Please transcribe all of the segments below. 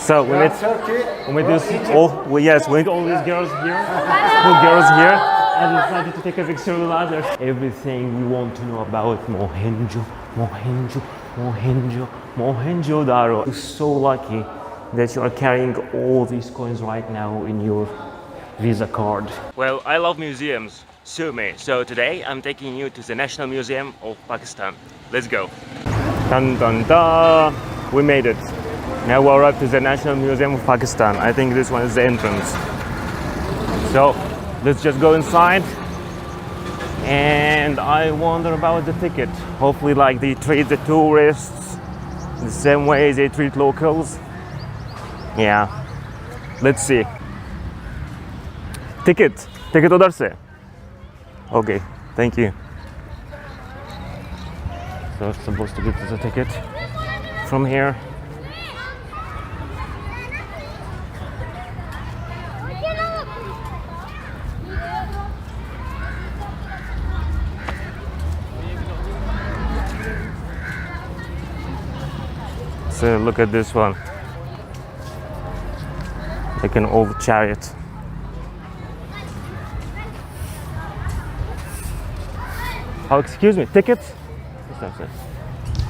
So we met this yes, we met all these girls here, cool girls here, and decided to take a picture with others. Everything we want to know about Mohenjo, daro. You're so lucky that you are carrying all these coins right now in your Visa card. Well, I love museums, sue me. So today I'm taking you to the National Museum of Pakistan. Let's go. Dun dun dun! We made it. Now we arrived to the National Museum of Pakistan. I think this one is the entrance. So let's just go inside. And I wonder about the ticket. Hopefully, like, they treat the tourists the same way they treat locals. Yeah. Let's see. Ticket उधर से. Okay, thank you. So I'm supposed to get the ticket from here. So look at this one, like an old chariot. Oh, excuse me, tickets?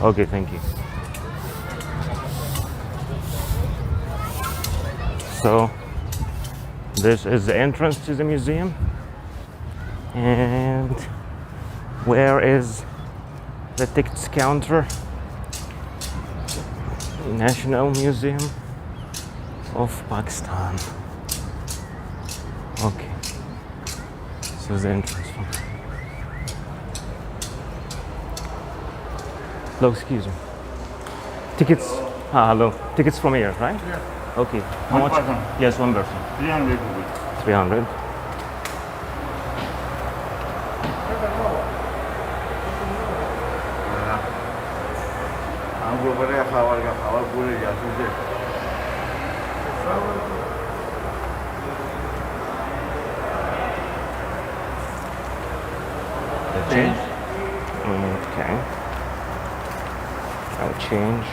Okay, thank you. So this is the entrance to the museum. And where is the tickets counter? National Museum of Pakistan. Okay, so the entrance. Hello, excuse me. Tickets. Hello. Tickets from here, right? Yeah. Okay. How much? Person. Yes, one person. 300 rupees. 300. Change. Okay. I'll change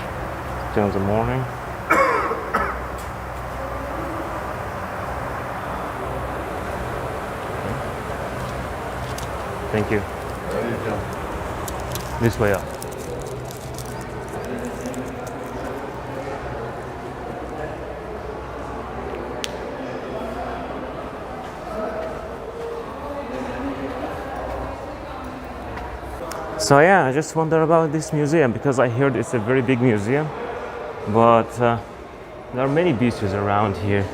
till the morning. Thank you. This way up. So yeah, I just wonder about this museum because I heard it's a very big museum, but there are many pieces around here.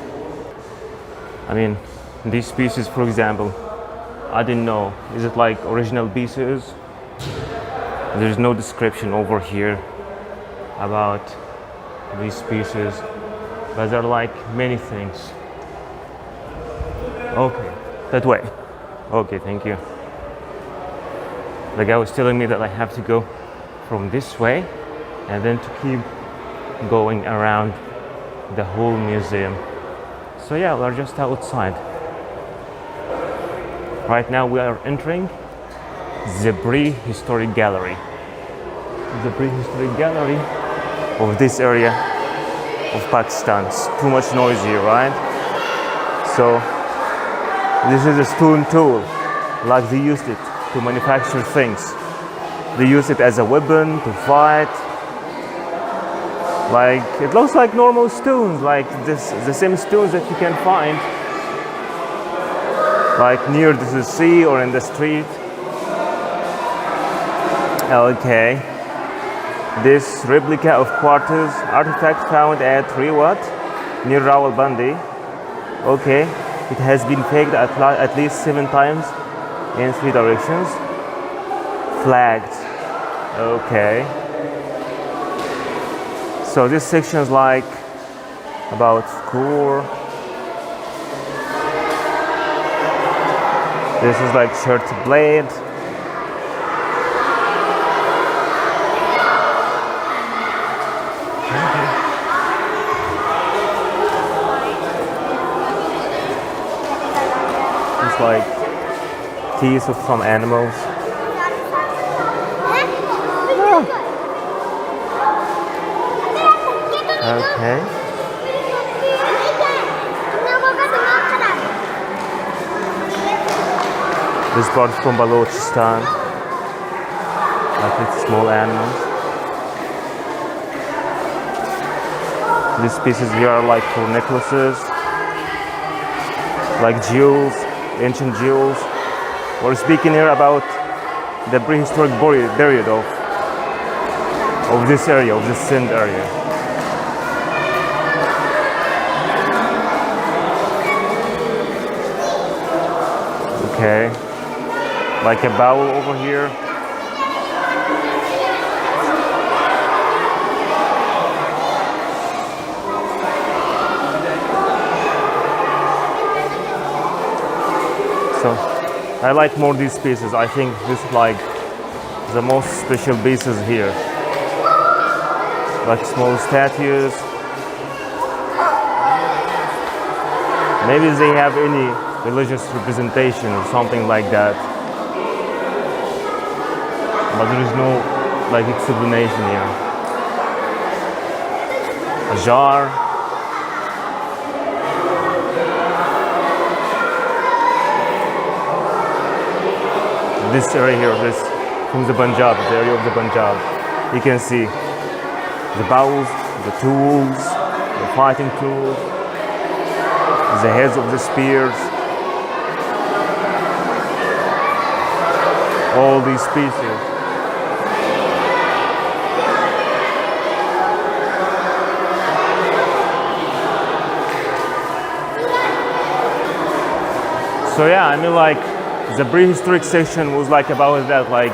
I mean, these pieces, for example, I didn't know. Is it like original pieces? There's no description over here about these pieces, but there are like many things. Okay, that way. Okay, thank you. The guy was telling me that I have to go from this way and then to keep going around the whole museum. So yeah, we're just outside. Right now we are entering the prehistoric gallery. The prehistoric gallery of this area of Pakistan. It's too much noisy, right? So this is a stone tool, like they used it to manufacture things. They use it as a weapon to fight. Like, it looks like normal stones, like this, the same stones that you can find like near the sea or in the street. Okay. This replica of quartz artifact found at Riwat near Rawalpindi. Okay. It has been faked at least 7 times in 3 directions. Flagged. Okay. So this section is like about core. This is like shirt blade. It's like teeth of some animals. Okay. This part is from Balochistan, like it's small animals. These pieces here are like for necklaces, like jewels, ancient jewels. We're speaking here about the prehistoric period of this area, of this Sindh area. Okay, like a bowl over here. So I like more these pieces. I think this is like the most special pieces here. Like small statues. Maybe they have any religious representation or something like that. But there is no like explanation here. A jar. This area here, this from the Punjab, the area of the Punjab. You can see the bowls, the tools, the fighting tools, the heads of the spears, all these pieces. So yeah, I mean like the prehistoric section was like about that, like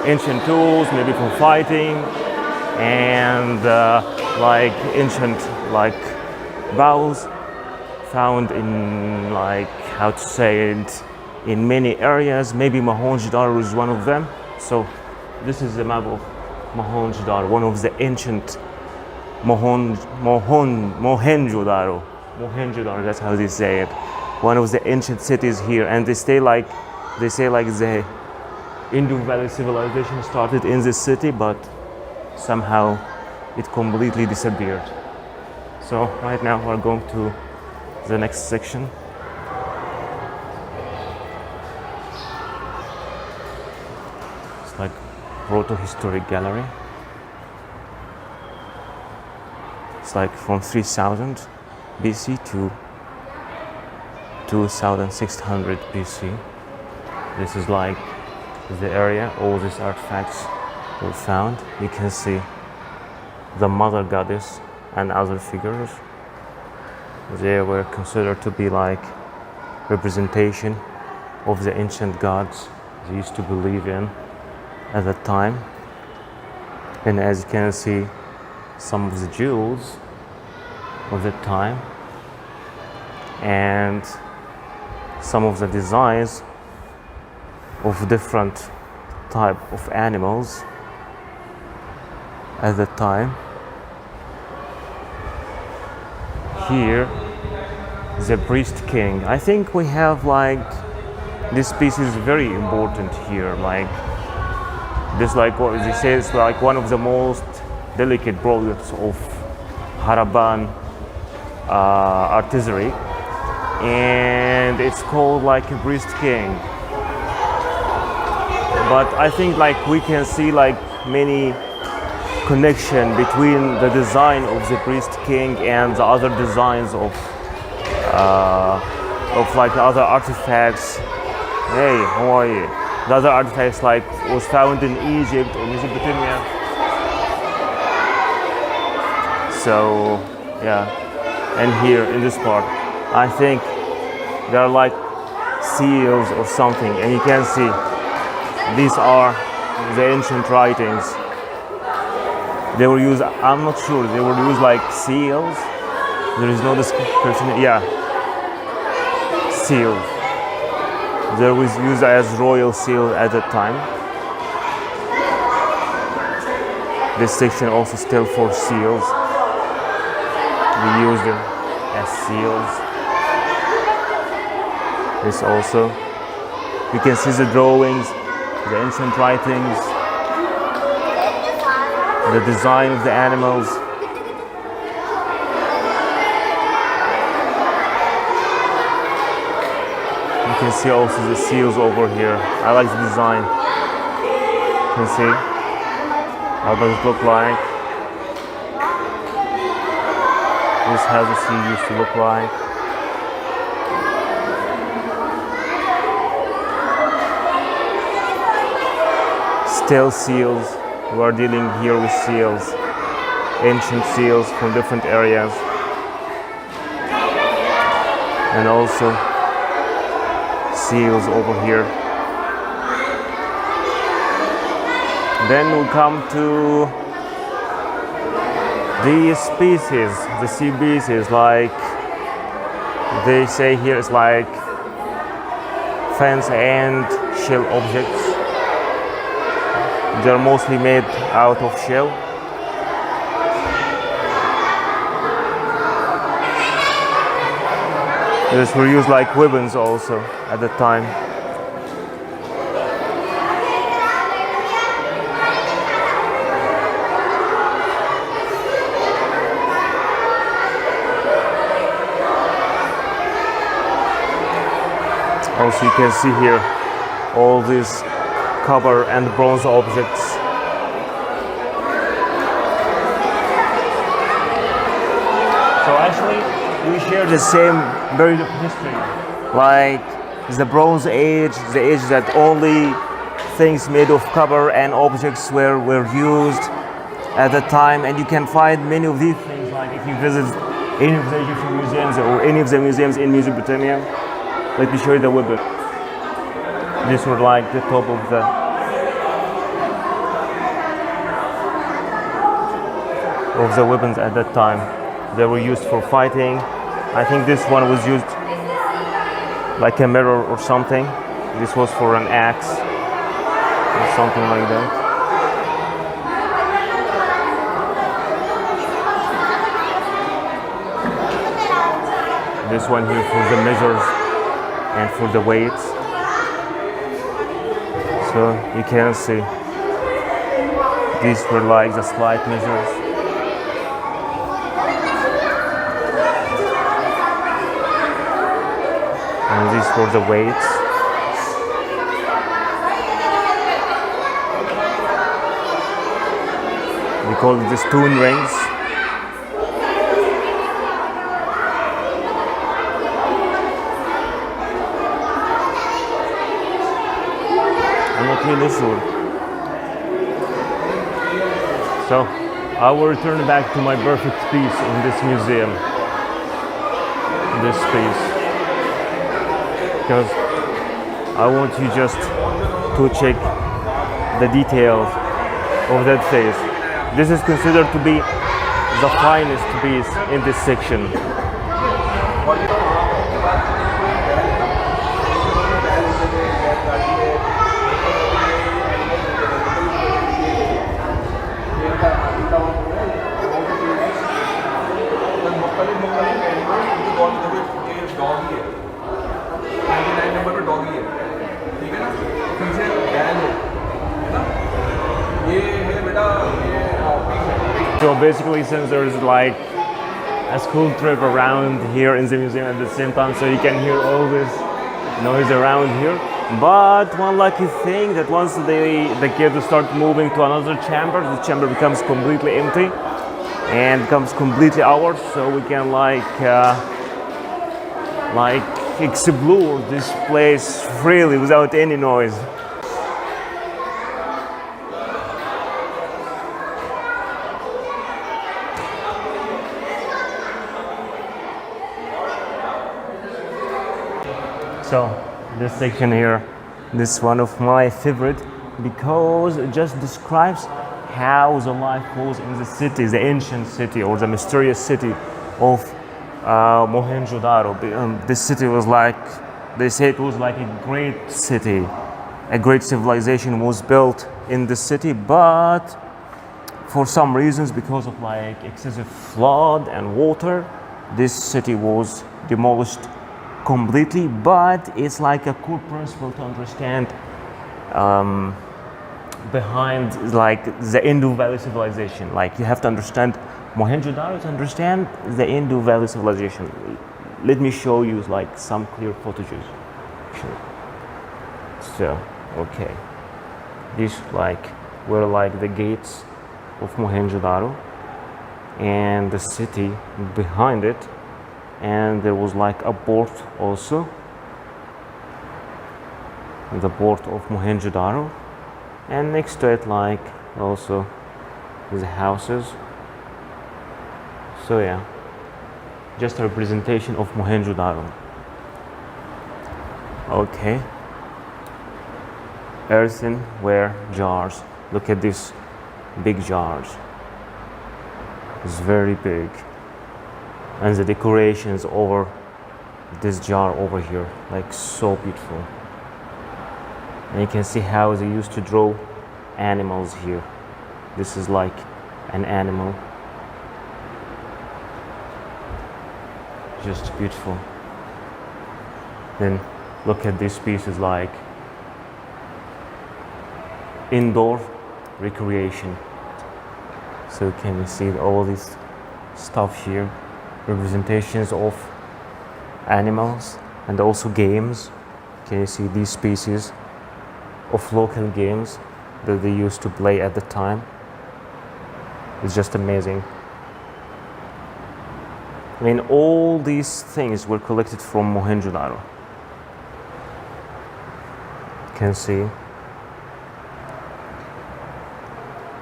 ancient tools, maybe for fighting, and like ancient like bowls found in like, how to say it, in many areas. Maybe mohenjo is one of them. So this is the map of mohenjo, one of the ancient mohenjo-daro. Mohenjo-daro, that's how they say it. One of the ancient cities here, and they say like the Indus Valley civilization started in this city, but somehow it completely disappeared. So right now we're going to the next section. It's like proto-historic gallery. It's like from 3000 BC to 2600 BC. This is like the area all these artifacts were found. You can see the mother goddess and other figures. They were considered to be like representation of the ancient gods they used to believe in at that time. And as you can see, some of the jewels of that time and some of the designs of different type of animals at that time. Here, the priest king. I think we have like, this piece is very important here. Like this, like what they say, is like one of the most delicate products of Harappan artistry, and it's called like a priest king. But I think like we can see like many connection between the design of the priest king and the other designs of like other artifacts. Hey, how are you? The other artifacts like was found in Egypt or Mesopotamia. So yeah, and here in this part, I think there are like seals or something, and you can see these are the ancient writings. They were used, I'm not sure, they were used like seals. There is no description. Yeah, seals. They was used as royal seal at that time. This section also still for seals. We use them as seals. This also. You can see the drawings, the ancient writings, the design of the animals. You can see also the seals over here. I like the design. You can see how does it look like. This has a seal used to look like. Still seals. We are dealing here with seals, ancient seals from different areas, and also seals over here. Then we come to the species, the sea species, like they say here, it's like fence and shell objects. They're mostly made out of shell. These were used like weapons also at the time. Also, you can see here all these copper and bronze objects. So actually, we share the same period of history, like the Bronze Age, the age that only things made of copper and objects were used at the time, and you can find many of these things. Like if you visit any of the Egyptian museums or any of the museums in Mesopotamia, let me show you the weapon. These were like the top of the weapons at that time. They were used for fighting. I think this one was used like a mirror or something. This was for an axe or something like that. This one here for the measures and for the weights. So you can see these were like the slight measures. And these were the weights. We call it the stone rings. I'm not really sure. So I will return back to my perfect piece in this museum. This piece. Because I want you just to check the details of that face. This is considered to be the finest piece in this section. So basically, since there's like a school trip around here in the museum at the same time, so you can hear all this noise around here. But one lucky thing that once the kids start moving to another chamber, the chamber becomes completely empty and becomes completely ours, so we can like explore this place freely without any noise. So this section here, this is one of my favorite because it just describes how the life was in the city, the ancient city or the mysterious city of mohenjo daro. This city was like, they say it was like a great city, a great civilization was built in the city, but for some reasons, because of like excessive flood and water, this city was demolished completely. But it's like a core principle to understand behind like the Indus Valley civilization. Like you have to understand Mohenjo-daro to understand the Indus Valley civilization. Let me show you like some clear footages. section. So, okay, these were like the gates of Mohenjo-daro and the city behind it, and there was like a port also, the port of Mohenjo-daro, and next to it like also the houses. So yeah, just a representation of Mohenjo-daro. Okay, earthenware jars. Look at these big jars. It's very big, and the decorations over this jar over here, like so beautiful. And you can see how they used to draw animals here. This is like an animal. Just beautiful. Then look at these pieces, like indoor recreation. So you can see all this stuff here, representations of animals and also games. Can you see these pieces of local games that they used to play at the time? It's just amazing. I mean, all these things were collected from Mohenjo-daro. You can see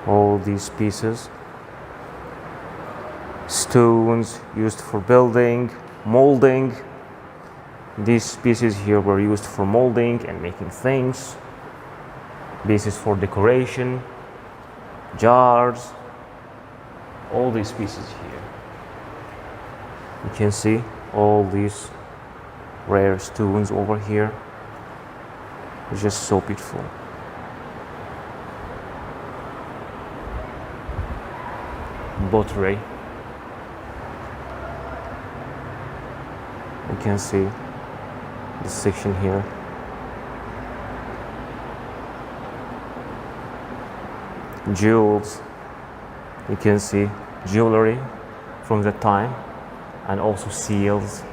all these pieces. Stones used for building, molding. These pieces here were used for molding and making things. Pieces for decoration, jars, all these pieces here. You can see all these rare stones over here. It's just so beautiful. Pottery. You can see this section here. Jewels. You can see jewelry from that time, and also seals.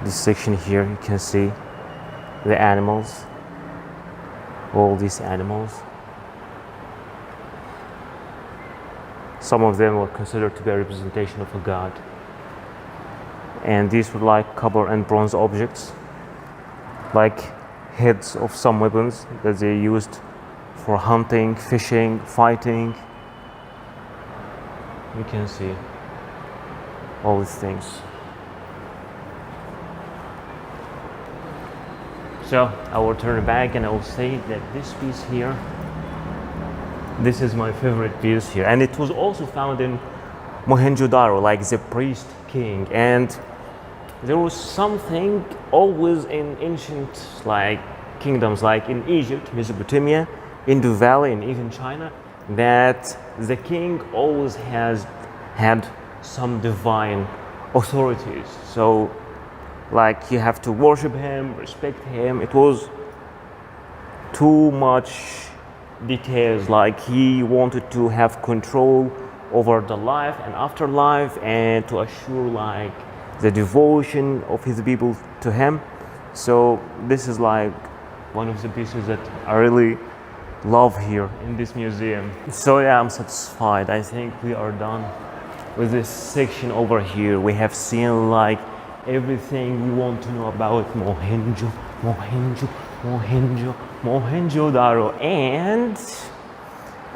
This section here, you can see the animals, all these animals. Some of them were considered to be a representation of a god. And these were like copper and bronze objects, like heads of some weapons that they used for hunting, fishing, fighting. You can see all these things. So I will turn it back and I will say that this piece here, this is my favorite piece here, and it was also found in Mohenjo-daro, like the priest king. And there was something always in ancient kingdoms, like in Egypt, Mesopotamia, Indus Valley, and even China, that the king always has had some divine authorities. So you have to worship him, respect him. It was too much details, like he wanted to have control over the life and afterlife, and to assure the devotion of his people to him. So this is one of the pieces that I really love here in this museum. So yeah, I'm satisfied. I think we are done with this section over here. We have seen everything we want to know about Mohenjo-daro, and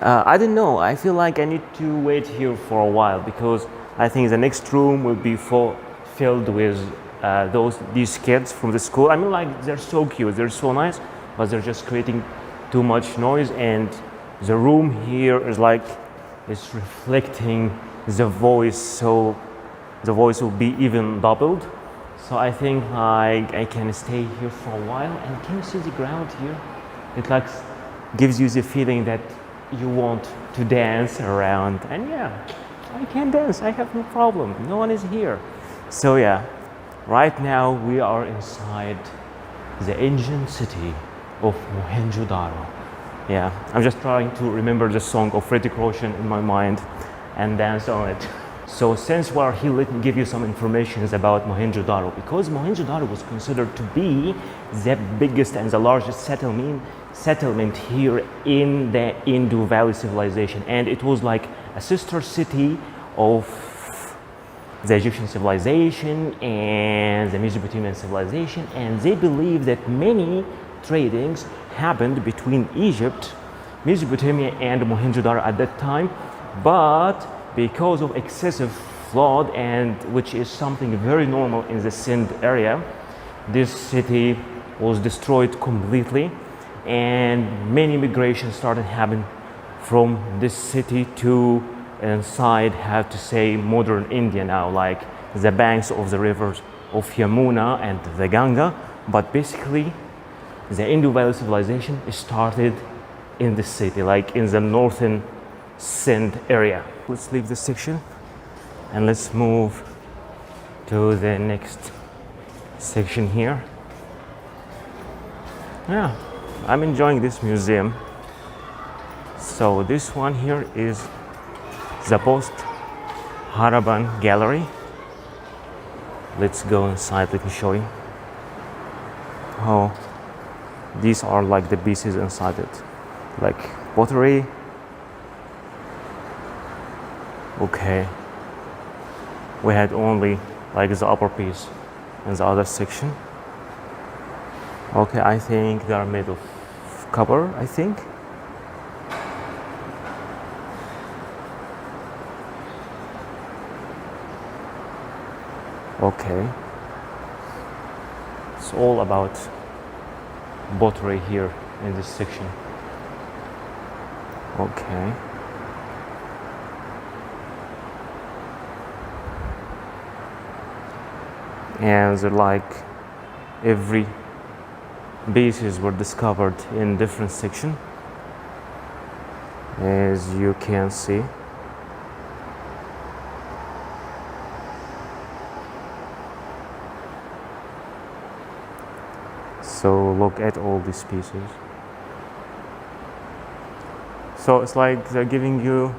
I don't know, I feel like I need to wait here for a while, because I think the next room will be filled with these kids from the school. I mean, they're so cute, they're so nice, but they're just creating too much noise, and the room here is it's reflecting the voice, so the voice will be even doubled. So I think I can stay here for a while. And can you see the ground here? It gives you the feeling that you want to dance around. And yeah, I can dance, I have no problem, no one is here. So yeah, right now we are inside the ancient city of Mohenjo-daro. Yeah, I'm just trying to remember the song of Freddie Roshan in my mind and dance on it. So since we're here, let me give you some information about Mohenjo-daro, because Mohenjo-daro was considered to be the biggest and the largest settlement here in the Indus Valley civilization, and it was like a sister city of the Egyptian civilization and the Mesopotamian civilization, and they believe that many tradings happened between Egypt, Mesopotamia, and Mohenjo-daro at that time, but because of excessive flood, and which is something very normal in the Sindh area, this city was destroyed completely, and many migrations started happening from this city to inside, have to say, modern India now, like the banks of the rivers of Yamuna and the Ganga. But basically, the Indus Valley civilization started in this city, like in the northern Sindh area. Let's leave this section and let's move to the next section here. Yeah, I'm enjoying this museum. So this one here is the Post Haraban Gallery. Let's go inside, let me show you. Oh, these are like the pieces inside it, like pottery. Okay, we had only like the upper piece and the other section. Okay, I think they are made of copper, I think. Okay, it's all about pottery here in this section. Okay. And like every pieces were discovered in different section, as you can see. So look at all these pieces. So it's like they're giving you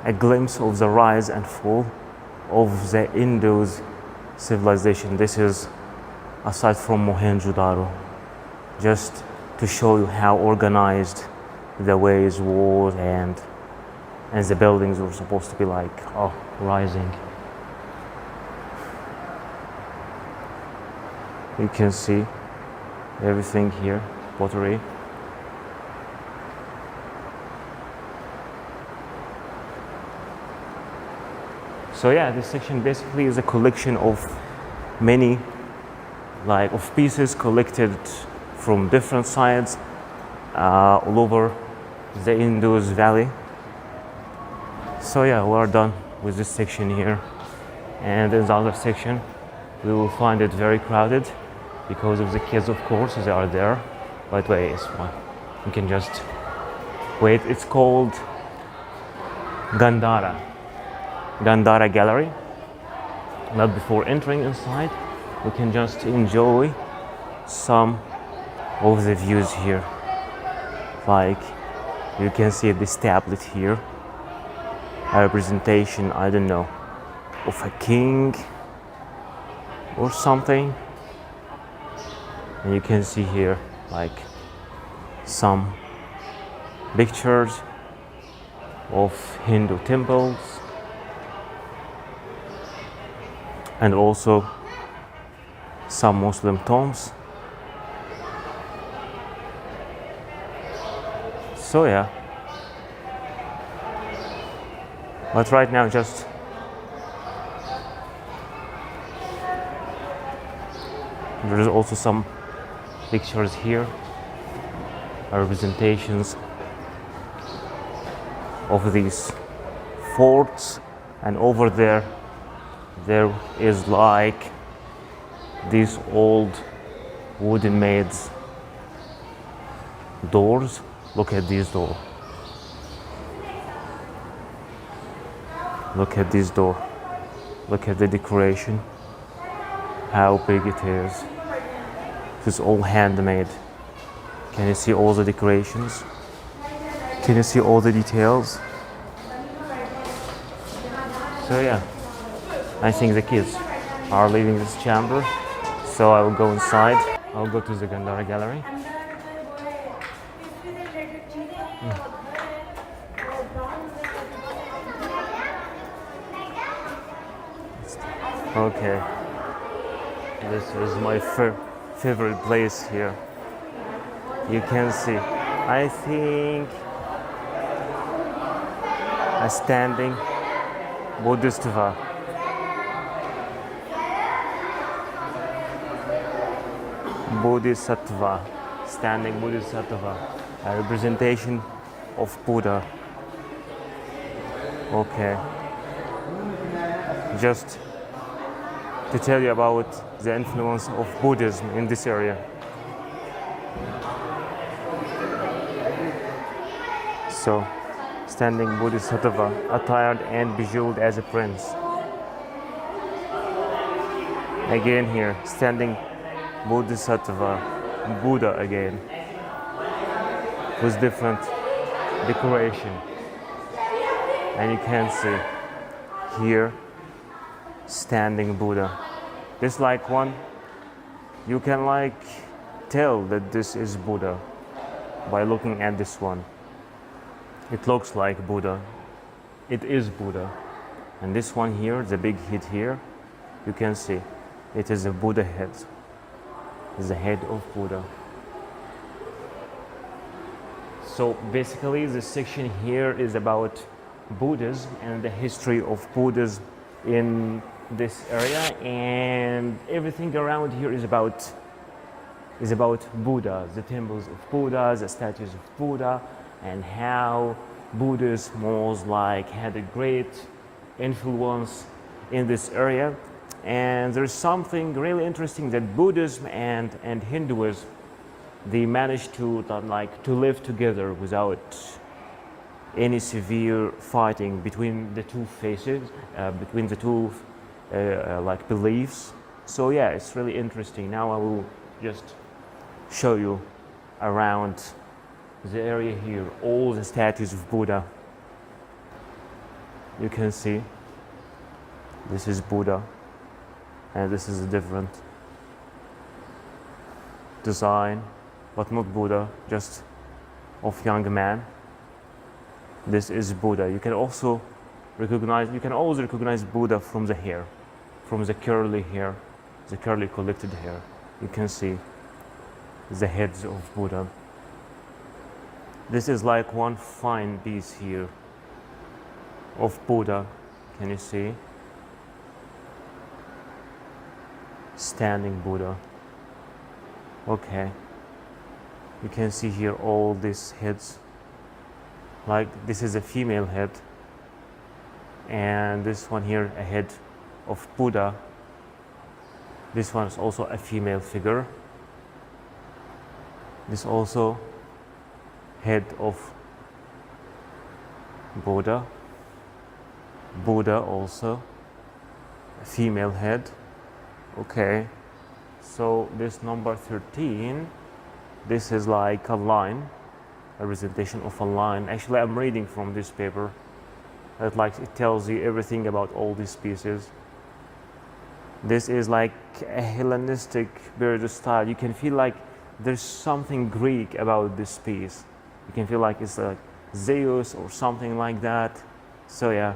a glimpse of the rise and fall of the Indus civilization. This is aside from Mohenjo-daro, just to show you how organized the ways was, and the buildings were supposed to be like, oh, rising. You can see everything here, pottery. So yeah, this section basically is a collection of many of pieces collected from different sides all over the Indus Valley. So yeah, we are done with this section here, and in the other section we will find it very crowded because of the kids, of course, they are there. By the way, it's one. You can just wait. It's called Gandhara Gallery. But before entering inside, we can just enjoy some of the views here. Like you can see this tablet here, a representation, I don't know, of a king or something. And you can see here like some pictures of Hindu temples, and also some Muslim tombs. So yeah, but right now just there is also some pictures here, representations of these forts, and over there is like these old wooden made doors. Look at these doors. Look at this door. Look at the decoration. How big it is. It's all handmade. Can you see all the decorations? Can you see all the details? So yeah, I think the kids are leaving this chamber, so I will go inside. I'll go to the Gandhara gallery. Okay, this is my favorite place here. You can see, I think, a standing Bodhisattva. Bodhisattva, standing Bodhisattva, a representation of Buddha. Okay, just to tell you about the influence of Buddhism in this area. So, standing Bodhisattva, attired and bejeweled as a prince. Again here, standing Bodhisattva, Buddha again, with different decoration. And you can see here, standing Buddha. This like one, you can like tell that this is Buddha by looking at this one. It looks like Buddha. It is Buddha. And this one here, the big head here, you can see it is a Buddha head. It's the head of Buddha. So basically this section here is about Buddhism and the history of Buddhism in this area, and everything around here is about Buddha, the temples of Buddha, the statues of Buddha, and how Buddhism was like had a great influence in this area. And there's something really interesting that Buddhism and Hinduism, they managed to live together without any severe fighting between the two faces, between the two like beliefs. So yeah, it's really interesting. Now I will just show you around the area here, all the statues of Buddha. You can see this is Buddha, and this is a different design, but not Buddha, just of young man. This is Buddha. You can always recognize Buddha from the hair, from the curly hair, the curly collected hair. You can see the heads of Buddha. This is like one fine piece here of Buddha. Can you see? Standing Buddha. Okay. You can see here all these heads. Like this is a female head, and this one here a head of Buddha. This one is also a female figure. This also head of Buddha. Buddha also a female head. Okay, so this number 13, this is like a line, a representation of a line. Actually, I'm reading from this paper. It tells you everything about all these pieces. This is like a Hellenistic period style. You can feel like there's something Greek about this piece. You can feel like it's like Zeus or something like that. So yeah,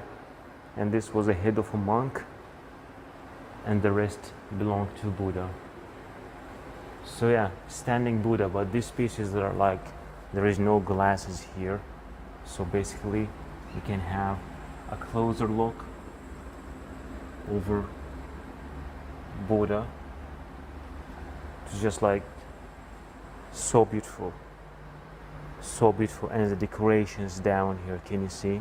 and this was a head of a monk, and the rest belonged to Buddha. So yeah, standing Buddha, but these pieces are like, there is no glasses here. So basically, you can have a closer look over Buddha. It's just like so beautiful. So beautiful. And the decorations down here, can you see?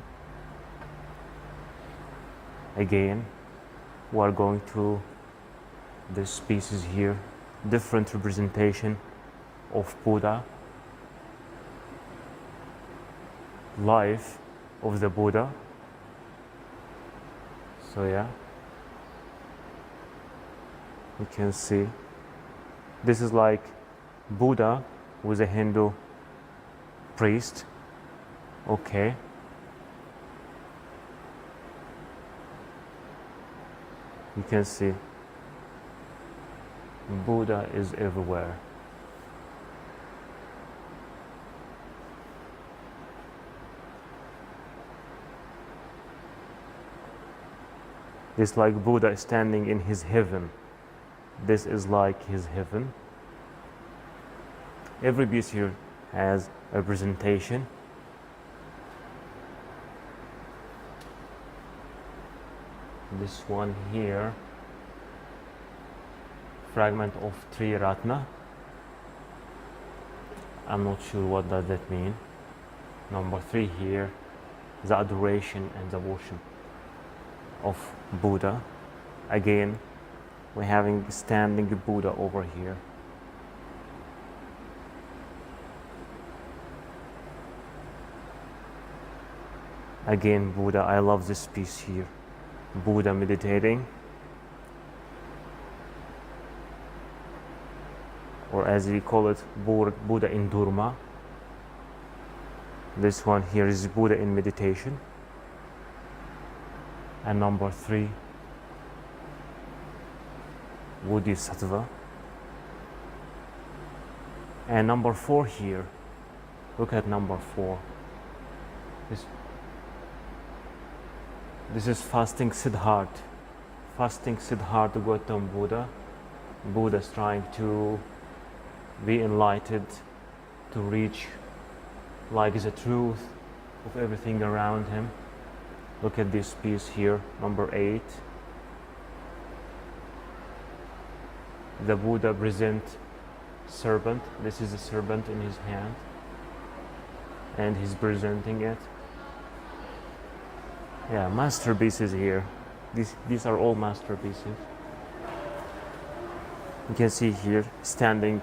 Again, we are going to these pieces here, different representation of Buddha, life of the Buddha. So yeah, you can see this is like Buddha with a Hindu priest. Okay, You can see Buddha is everywhere. It's like Buddha standing in his heaven. This is like his heaven. Every piece here has a representation. This one here, fragment of Tri Ratna. I'm not sure what does that mean. Number 3 here, the adoration and the worship of Buddha. Again, we're having standing Buddha over here. Again, Buddha, I love this piece here. Buddha meditating, or as we call it, Buddha in Dharma. This one here is Buddha in meditation. And number 3, Bodhisattva. And number 4 here, look at number 4. This is fasting Siddhartha. Fasting Siddhartha Gautam Buddha. Buddha is trying to be enlightened, to reach like the truth of everything around him. Look at this piece here, number 8. The Buddha present serpent. This is a serpent in his hand, and he's presenting it. Yeah, masterpieces here. These are all masterpieces. You can see here standing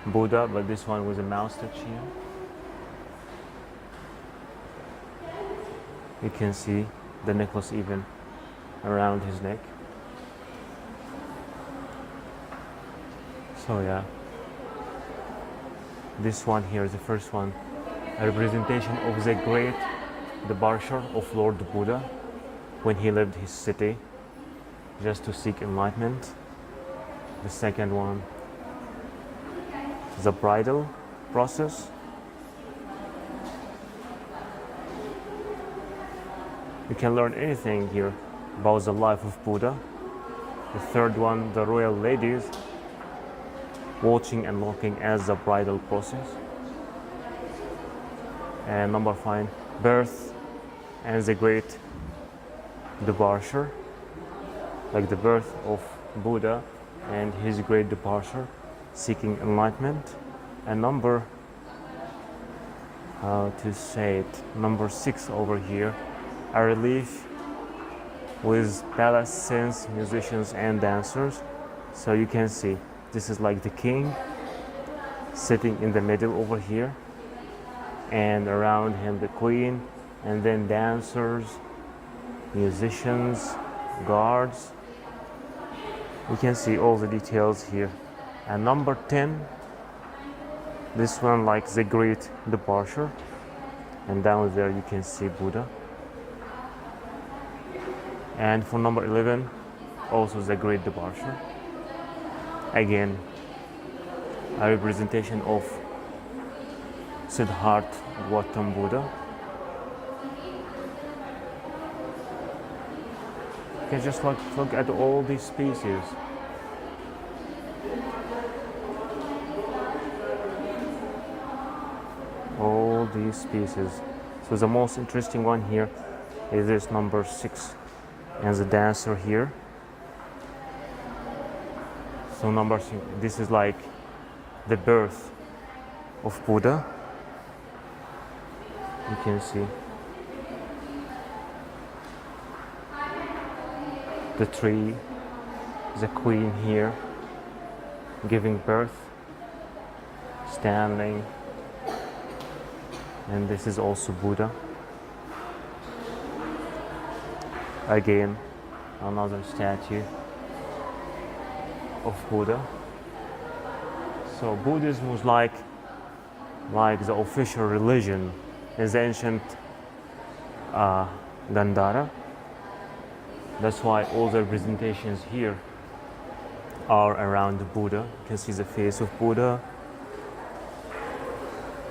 Buddha, but this one was a mouse touch here. You can see the necklace even around his neck. So yeah, this one here is the first one, a representation of the great departure of Lord Buddha when he left his city just to seek enlightenment. The second one, the bridal process. You can learn anything here about the life of Buddha. The third one, the royal ladies watching and looking at the bridal process. And number 5, birth and the great departure, like the birth of Buddha and his great departure, seeking enlightenment. And number, how to say it, number 6 over here, a relief with palace scenes, musicians and dancers. So you can see this is like the king sitting in the middle over here, and around him the queen, and then dancers, musicians, guards. You can see all the details here. And number 10, this one like the great departure, and down there you can see Buddha. And for number 11, also the great departure. Again, a representation of Siddhartha Gautam Buddha. You can just look at all these pieces. All these pieces. So the most interesting one here is this number 6 and the dancer here. So number 6, this is like the birth of Buddha. You can see the tree, the queen here giving birth, standing, and this is also Buddha. Again, another statue of Buddha. So Buddhism was like the official religion in the ancient Gandhara. That's why all the representations here are around the Buddha. You can see the face of Buddha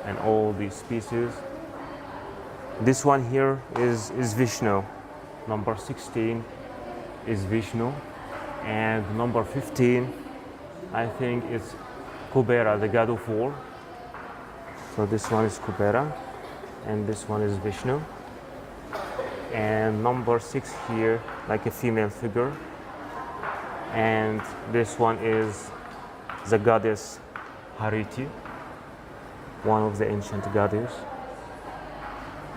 and all these pieces. This one here is Vishnu. Number 16 is Vishnu, and number 15, I think, is Kubera, the god of war. So this one is Kubera, and this one is Vishnu. And number 6 here, like a female figure. And this one is the goddess Hariti, one of the ancient goddesses.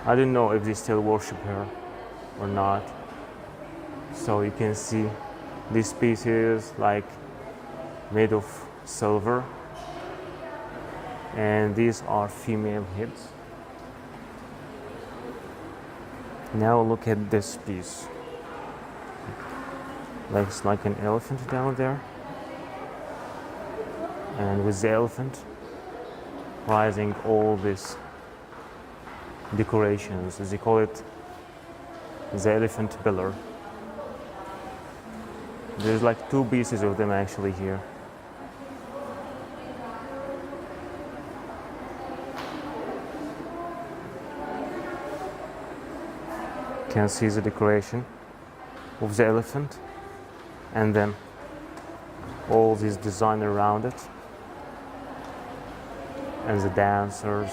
I don't know if they still worship her or not. So you can see these pieces like made of silver, and these are female heads. Now look at this piece. Looks like an elephant down there, and with the elephant rising all these decorations, as they call it, the elephant pillar. There's like 2 pieces of them actually here. You can see the decoration of the elephant, and then all this design around it, and the dancers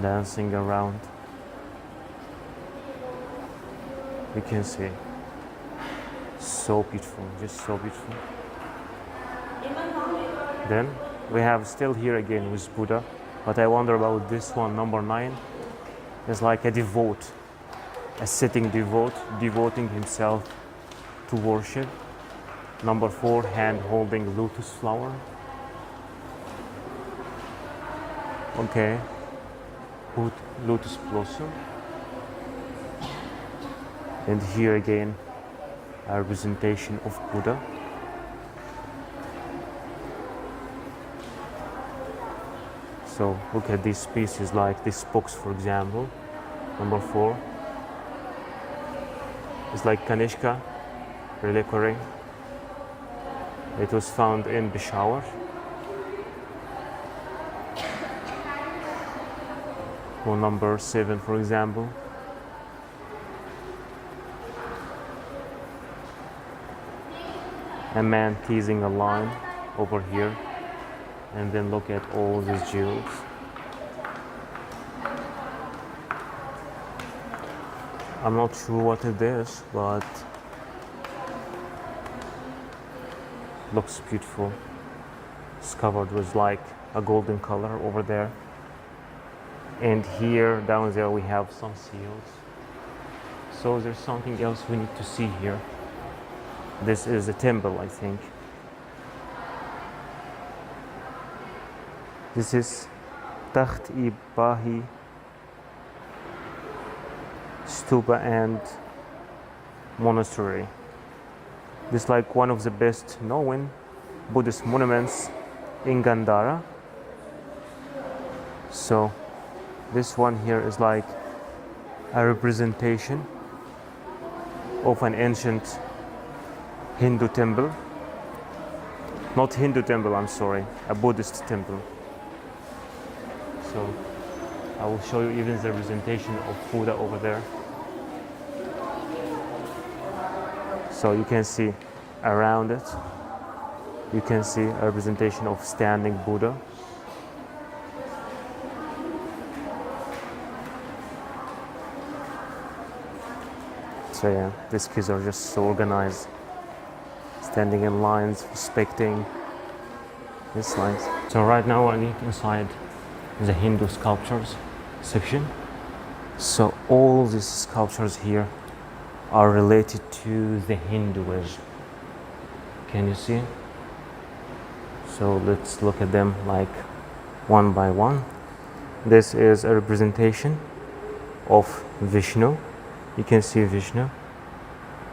dancing around. You can see, so beautiful, just so beautiful. Then we have still here again with Buddha, but I wonder about this one, number 9. It's like a devote, a sitting devote, devoting himself to worship. Number 4, hand holding lotus flower. Okay, lotus blossom. And here again, a representation of Buddha. So look at these pieces, like this box, for example, number 4. It's like Kanishka reliquary. It was found in Peshawar. Or number 7, for example. A man teasing a lion over here, and then look at all these jewels. I'm not sure what it is, but looks beautiful. It's covered with like a golden color over there, and here down there we have some seals. So there's something else we need to see here. This is a temple, I think. This is Takht-i-Bahi stupa and monastery. This is like one of the best known Buddhist monuments in Gandhara. So this one here is like a representation of an ancient Hindu temple. Not Hindu temple, I'm sorry, a Buddhist temple. So I will show you even the representation of Buddha over there. So you can see around it, you can see a representation of standing Buddha. So yeah, these kids are just so organized, standing in lines, respecting these lines. So right now we're inside the Hindu sculptures section. So all these sculptures here are related to the Hinduism. Can you see? So let's look at them like one by one. This is a representation of Vishnu. You can see Vishnu,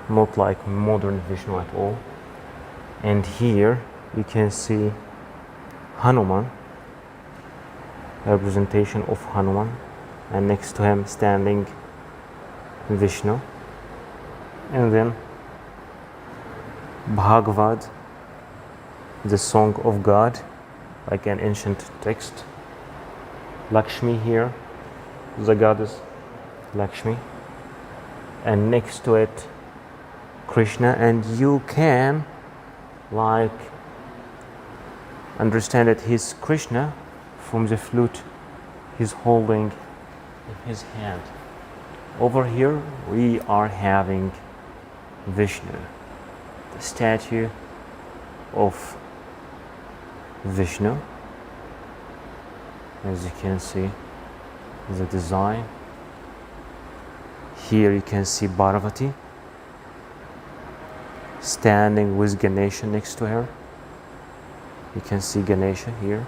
not like modern Vishnu at all. And here you can see Hanuman, a representation of Hanuman, and next to him standing Vishnu. And then Bhagavad, the song of God, like an ancient text. Lakshmi here, the goddess Lakshmi, and next to it Krishna, and you can like understand that he's Krishna from the flute he's holding in his hand. Over here we are having Vishnu, the statue of Vishnu. As you can see the design. Here you can see Parvati standing with Ganesha next to her. You can see Ganesha here.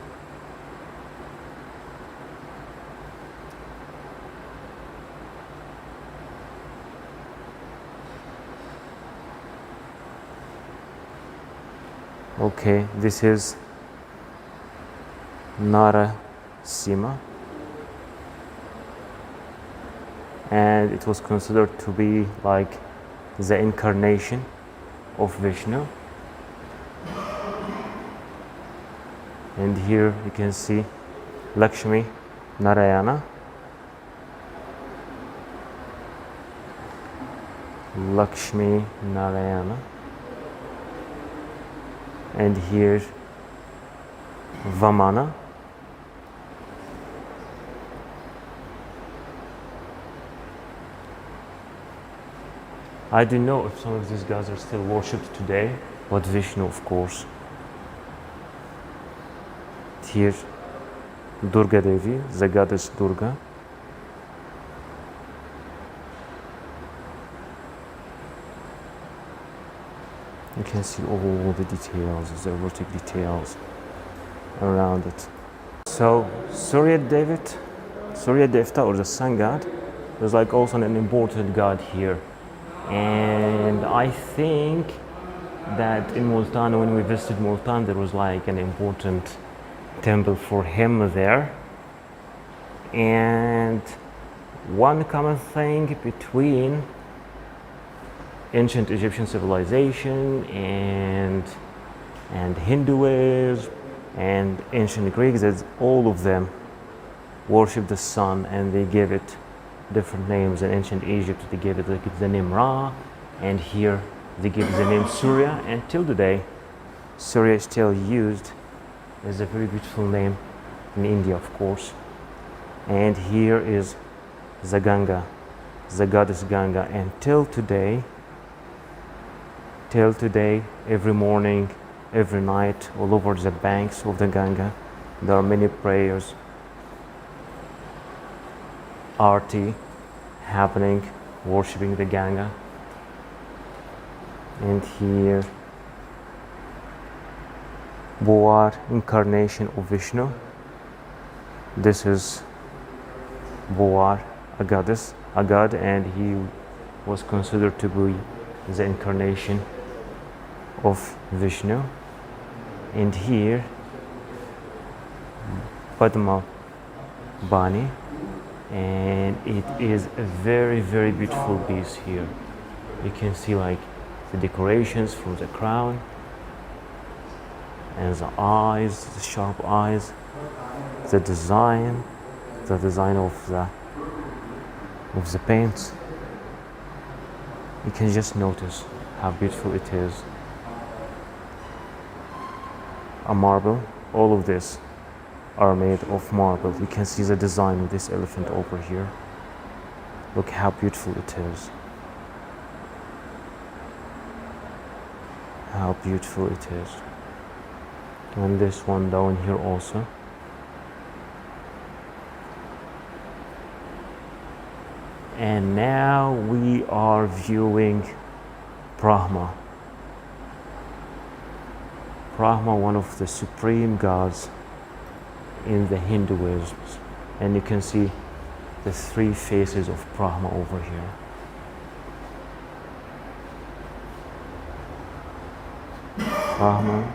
Okay, this is Narasimha, and it was considered to be like the incarnation of Vishnu. And here you can see Lakshmi Narayana, Lakshmi Narayana, and here Vamana. I don't know if some of these gods are still worshipped today, but Vishnu, of course. Here, Durga Devi, the goddess Durga. You can see all the details, the erotic details around it. So, Surya Devta, or the sun god, is like also an important god here. And I think that in Multan, when we visited Multan, there was like an important temple for him there. And one common thing between ancient Egyptian civilization and Hinduism and ancient Greeks is all of them worship the sun, and they give it different names. In ancient Egypt they gave it like the name Ra, and here they give the name Surya, and till today Surya is still used as a very beautiful name in India, of course. And here is the Ganga, the goddess Ganga, and till today, every morning, every night, all over the banks of the Ganga, there are many prayers, arti happening, worshipping the Ganga. And here, Boar, incarnation of Vishnu. This is Boar, a goddess, a god, and he was considered to be the incarnation of Vishnu. And here, Padma Bani, and it is a very, very beautiful piece here. You can see like the decorations from the crown and the eyes, the sharp eyes, the design of the paints. You can just notice how beautiful it is. A marble, all of this are made of marble. You can see the design of this elephant over here. Look how beautiful it is. How beautiful it is. And this one down here also. And now we are viewing Brahma. Brahma, one of the supreme gods in the Hinduism. And you can see the three faces of Brahma over here. Brahma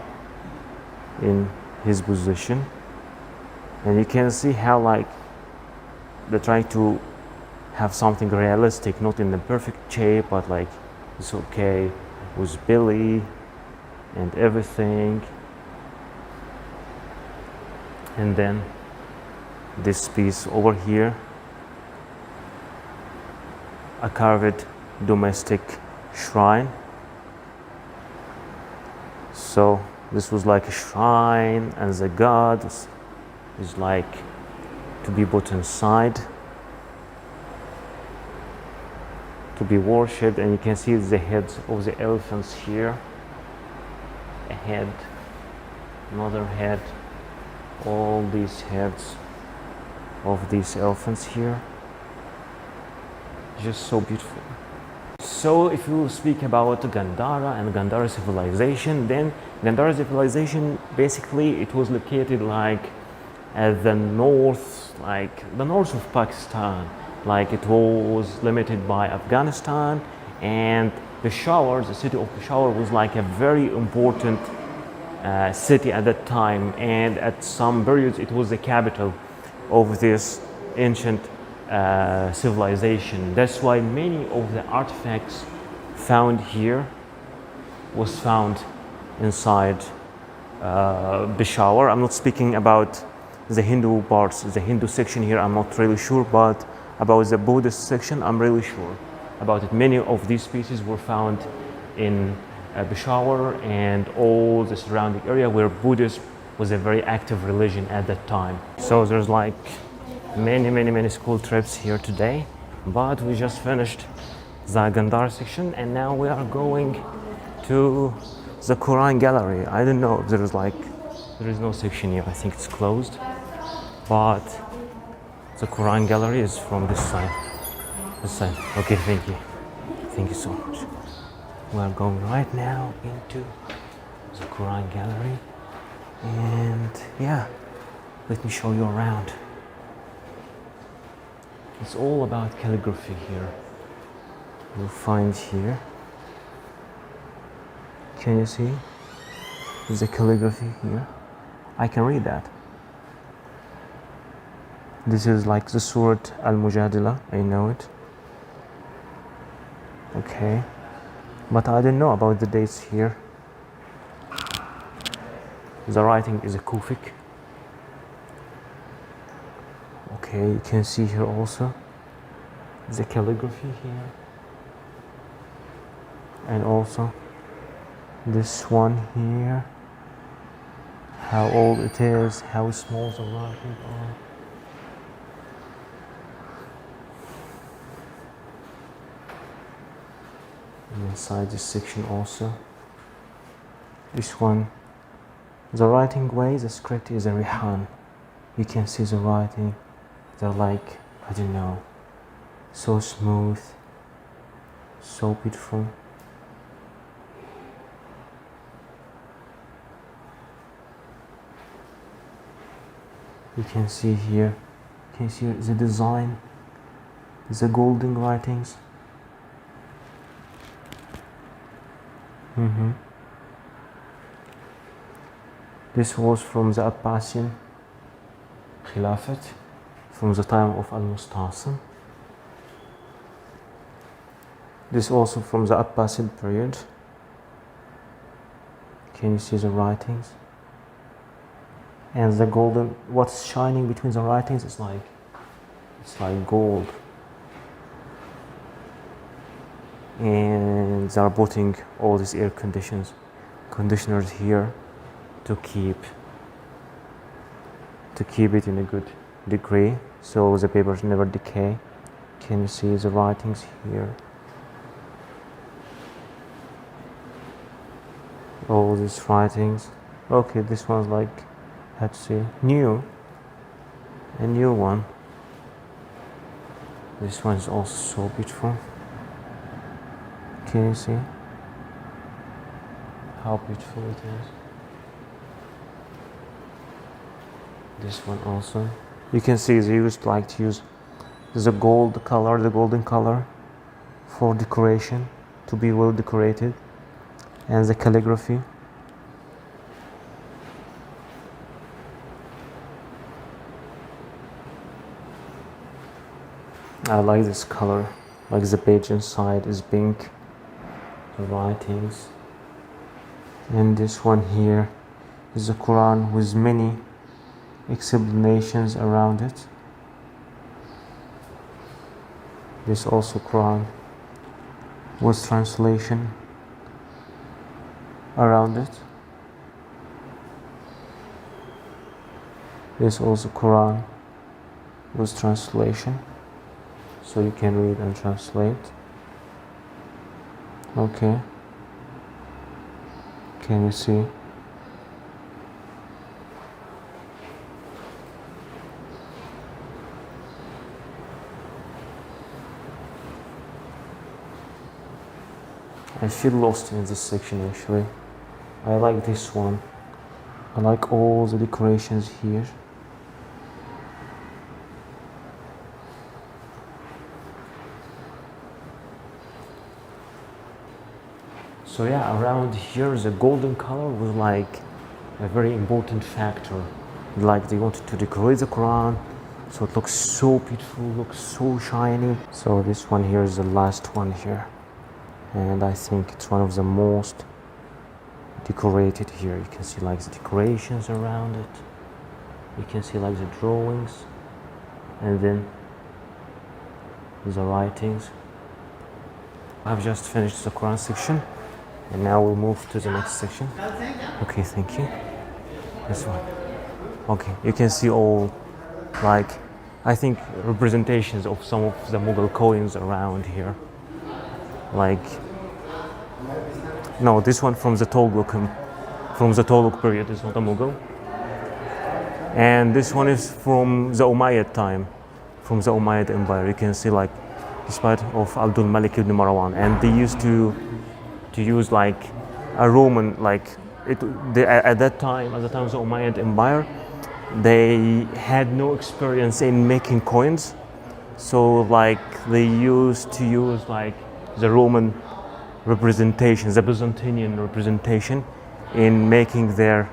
in his position, and you can see how like they're trying to have something realistic, not in the perfect shape, but like It's okay with Billy and everything. And then this piece over here, a carved domestic shrine. So this was like a shrine, and the god is like to be put inside, to be worshipped. And you can see the heads of the elephants here. A head, another head, all these heads of these elephants here. Just so beautiful. So if you speak about Gandhara and Gandhara civilization, then Gandhara civilization, basically it was located like at the north, like the north of Pakistan. Like it was limited by Afghanistan, and Peshawar, the city of Peshawar, was like a very important city at that time, and at some periods it was the capital of this ancient civilization. That's why many of the artifacts found here was found inside Peshawar. I'm not speaking about the Hindu parts, the Hindu section here, I'm not really sure, but about the Buddhist section, I'm really sure about it. Many of these pieces were found in Peshawar and all the surrounding area where Buddhism was a very active religion at that time. So there's like many school trips here today, but we just finished the Gandhara section and now we are going to the Quran gallery. I don't know if there is no section here, I think it's closed, but the Quran gallery is from this side. Okay, thank you so much. We are going right now into the Quran gallery, and yeah, let me show you around. It's all about calligraphy here. You'll find here, can you see? There's a calligraphy here. I can read that. This is like the Surat Al-Mujadila, I know it. Okay, but I didn't know about the dates here. The writing is a Kufic. Okay, you can see here also the calligraphy here, and also this one here, how old it is, how small the writing are. And inside this section also, this one, the writing way, the script is a Rihan. You can see the writing, they're like, I don't know, so smooth, so beautiful. You can see here, you can see the design, the golden writings. This was from the Abbasian Khilafat, from the time of Al-Mustasim. This also from the Abbasid period. Can you see the writings? And the golden, what's shining between the writings is like, it's like gold. And they are putting all these air conditioners here to keep it in a good degree, so the papers never decay. Can you see the writings here? All these writings. Okay, this one's like, let's see, a new one. This one is also so beautiful. Can you see how beautiful it is? This one also. You can see they used to use the golden color for decoration, to be well decorated, and the calligraphy. I like this color, like the page inside is pink writings. And this one here is the Quran with many explanations around it. This also Quran with translation around it. This also Quran with translation, so you can read and translate. Okay, can you see? I feel lost in this section actually. I like this one. I like all the decorations here. So yeah, around here the golden color was like a very important factor. Like they wanted to decorate the Quran so it looks so beautiful, looks so shiny. So this one here is the last one here, and I think it's one of the most decorated here. You can see like the decorations around it, you can see like the drawings, and then the writings. I've just finished the Quran section, and now we'll move to the next section. Okay, thank you. This one. Okay, you can see all, like, I think representations of some of the Mughal coins around here. Like, no, this one from the Tughlaq period is not a Mughal. And this one is from the Umayyad time, from the Umayyad Empire. You can see like, despite of Abdul Malik ibn Marwan, and they used to use like a Roman, like at that time, at the time of the Umayyad Empire, they had no experience in making coins, so like they used to use like the Roman representation, the Byzantine representation in making their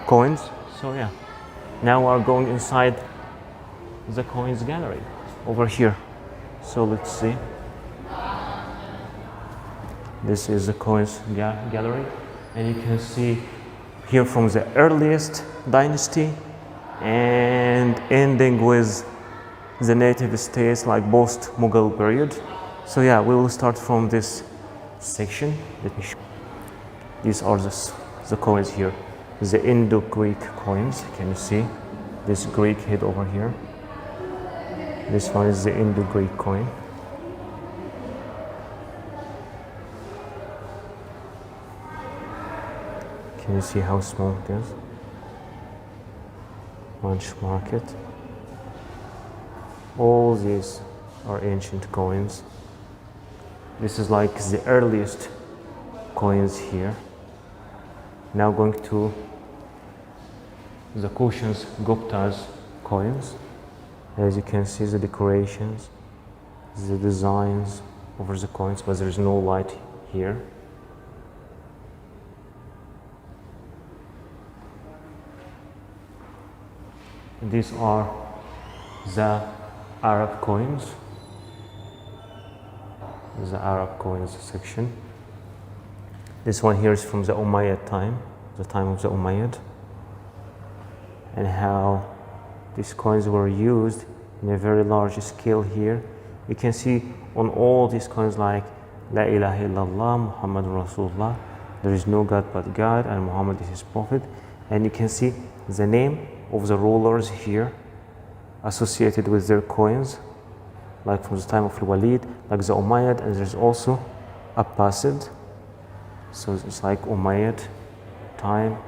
coins. So yeah, now we're going inside the coins gallery over here. So let's see. This is the coins gallery, and you can see here from the earliest dynasty and ending with the native states like post-Mughal period. So yeah, we will start from this section. Let me show. These are the coins here, the Indo-Greek coins. Can you see this Greek head over here? This one is the Indo-Greek coin. Can you see how small it is? Munch market. All these are ancient coins. This is like the earliest coins here. Now going to the Kushans, Gupta's coins. As you can see, the decorations, the designs over the coins, but there is no light here. These are the Arab coins, the Arab coins section. This one here is from the Umayyad time, the time of the Umayyad, and how these coins were used in a very large scale here. You can see on all these coins like La ilaha illallah, Muhammad Rasulullah, there is no God but God, and Muhammad is his prophet. And you can see the name of the rulers here associated with their coins, like from the time of Walid, like the Umayyad, and there's also Abbasid. So it's like Umayyad time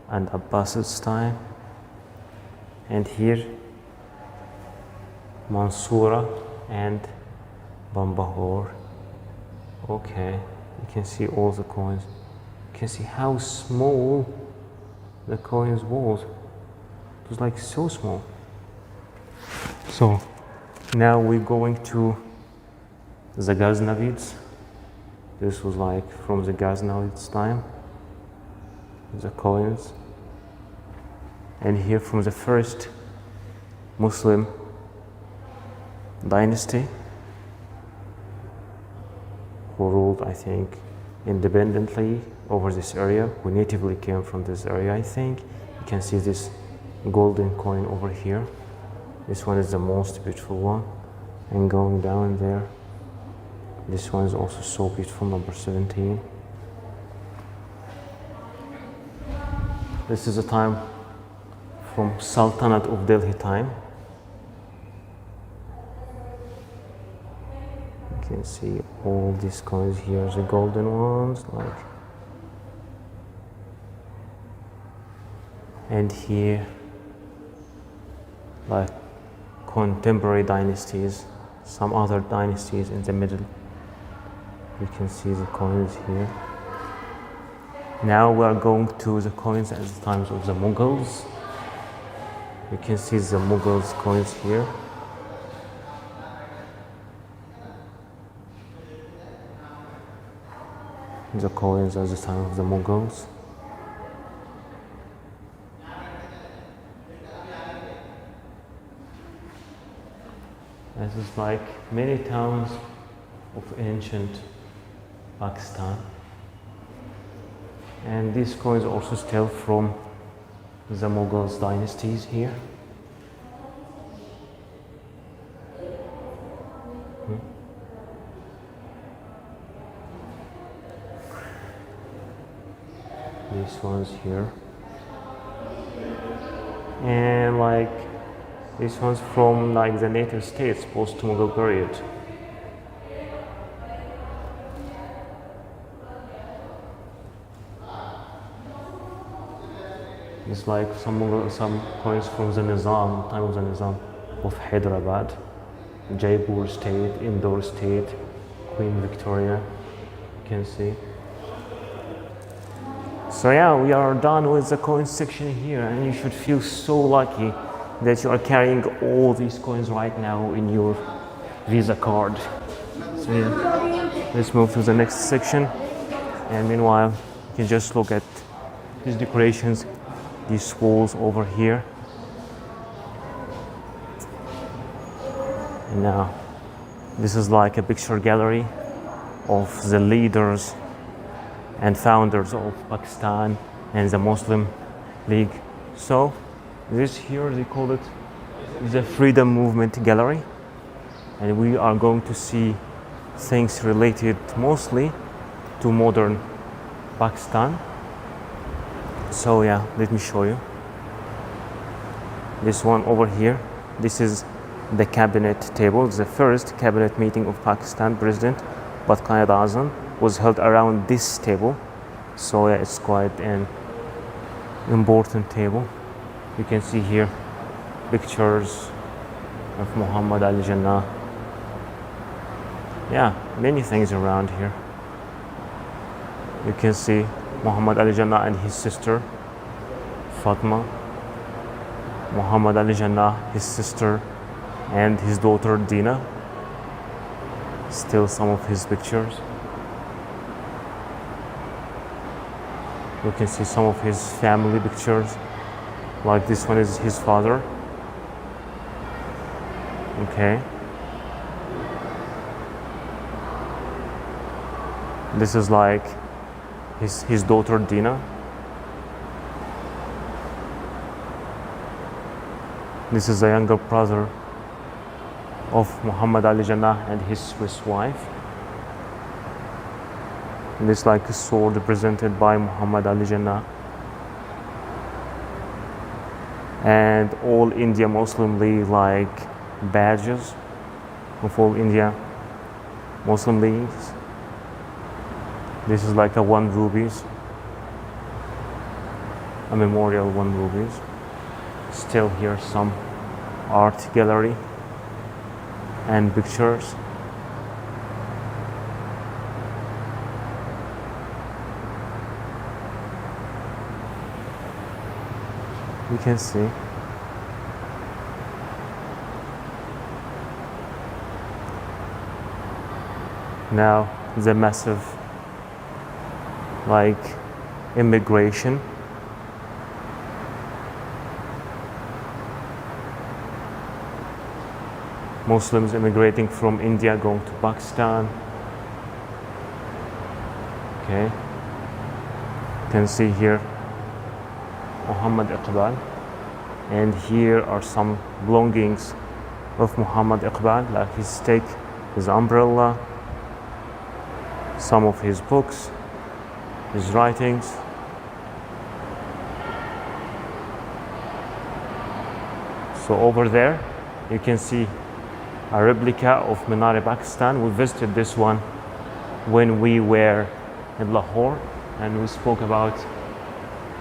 and Abbasid's time. And here Mansura and Bambahor. Okay, you can see all the coins. You can see how small the coins was. It was like so small. So now we're going to the Ghaznavids. This was like from the Ghaznavids time, the coins. And here from the first Muslim dynasty, who ruled, I think, independently over this area, who natively came from this area, I think. You can see this golden coin over here. This one is the most beautiful one. And going down there, this one is also so beautiful, number 17. This is a time from Sultanate of Delhi time. You can see all these coins here, the golden ones, like, and here, like contemporary dynasties, some other dynasties in the middle. You can see the coins here. Now we are going to the coins at the times of the Mughals. You can see the Mughals coins here. The coins at the time of the Mughals. This is like many towns of ancient Pakistan. And these coins also still from the Mughals dynasties here. These ones here. And like these ones from like the native states post-Mughal period. It's like some coins from the Nizam, time of the Nizam of Hyderabad, Jaipur state, Indore state, Queen Victoria, you can see. So yeah, we are done with the coins section here, and you should feel so lucky that you are carrying all these coins right now in your Visa card. So yeah, let's move to the next section, and meanwhile you can just look at these decorations, these walls over here. And now this is like a picture gallery of the leaders and founders of Pakistan and the Muslim League. So this here, they call it the Freedom Movement Gallery, and we are going to see things related mostly to modern Pakistan. So yeah, let me show you. This one over here, this is the cabinet table. The first cabinet meeting of Pakistan President Quaid Azam was held around this table. So yeah, it's quite an important table. You can see here pictures of Muhammad Ali Jinnah. Yeah, many things around here. You can see Muhammad Ali Jinnah and his sister Fatma, Muhammad Ali Jinnah, his sister, and his daughter Dina. Still some of his pictures. You can see some of his family pictures, like this one is his father. Okay. This is like his daughter Dina. This is the younger brother of Muhammad Ali Jinnah and his Swiss wife. And this is like a sword represented by Muhammad Ali Jinnah. And all India Muslim League like badges of all India Muslim Leagues. This is like a 1 rupees, a memorial 1 rupees. Still here some art gallery and pictures. You can see. Now the massive like immigration. Muslims immigrating from India going to Pakistan. You Okay, you can see here Muhammad Iqbal, and here are some belongings of Muhammad Iqbal, like his stick, his umbrella, some of his books, his writings. So over there you can see a replica of Minar Pakistan. We visited this one when we were in Lahore, and we spoke about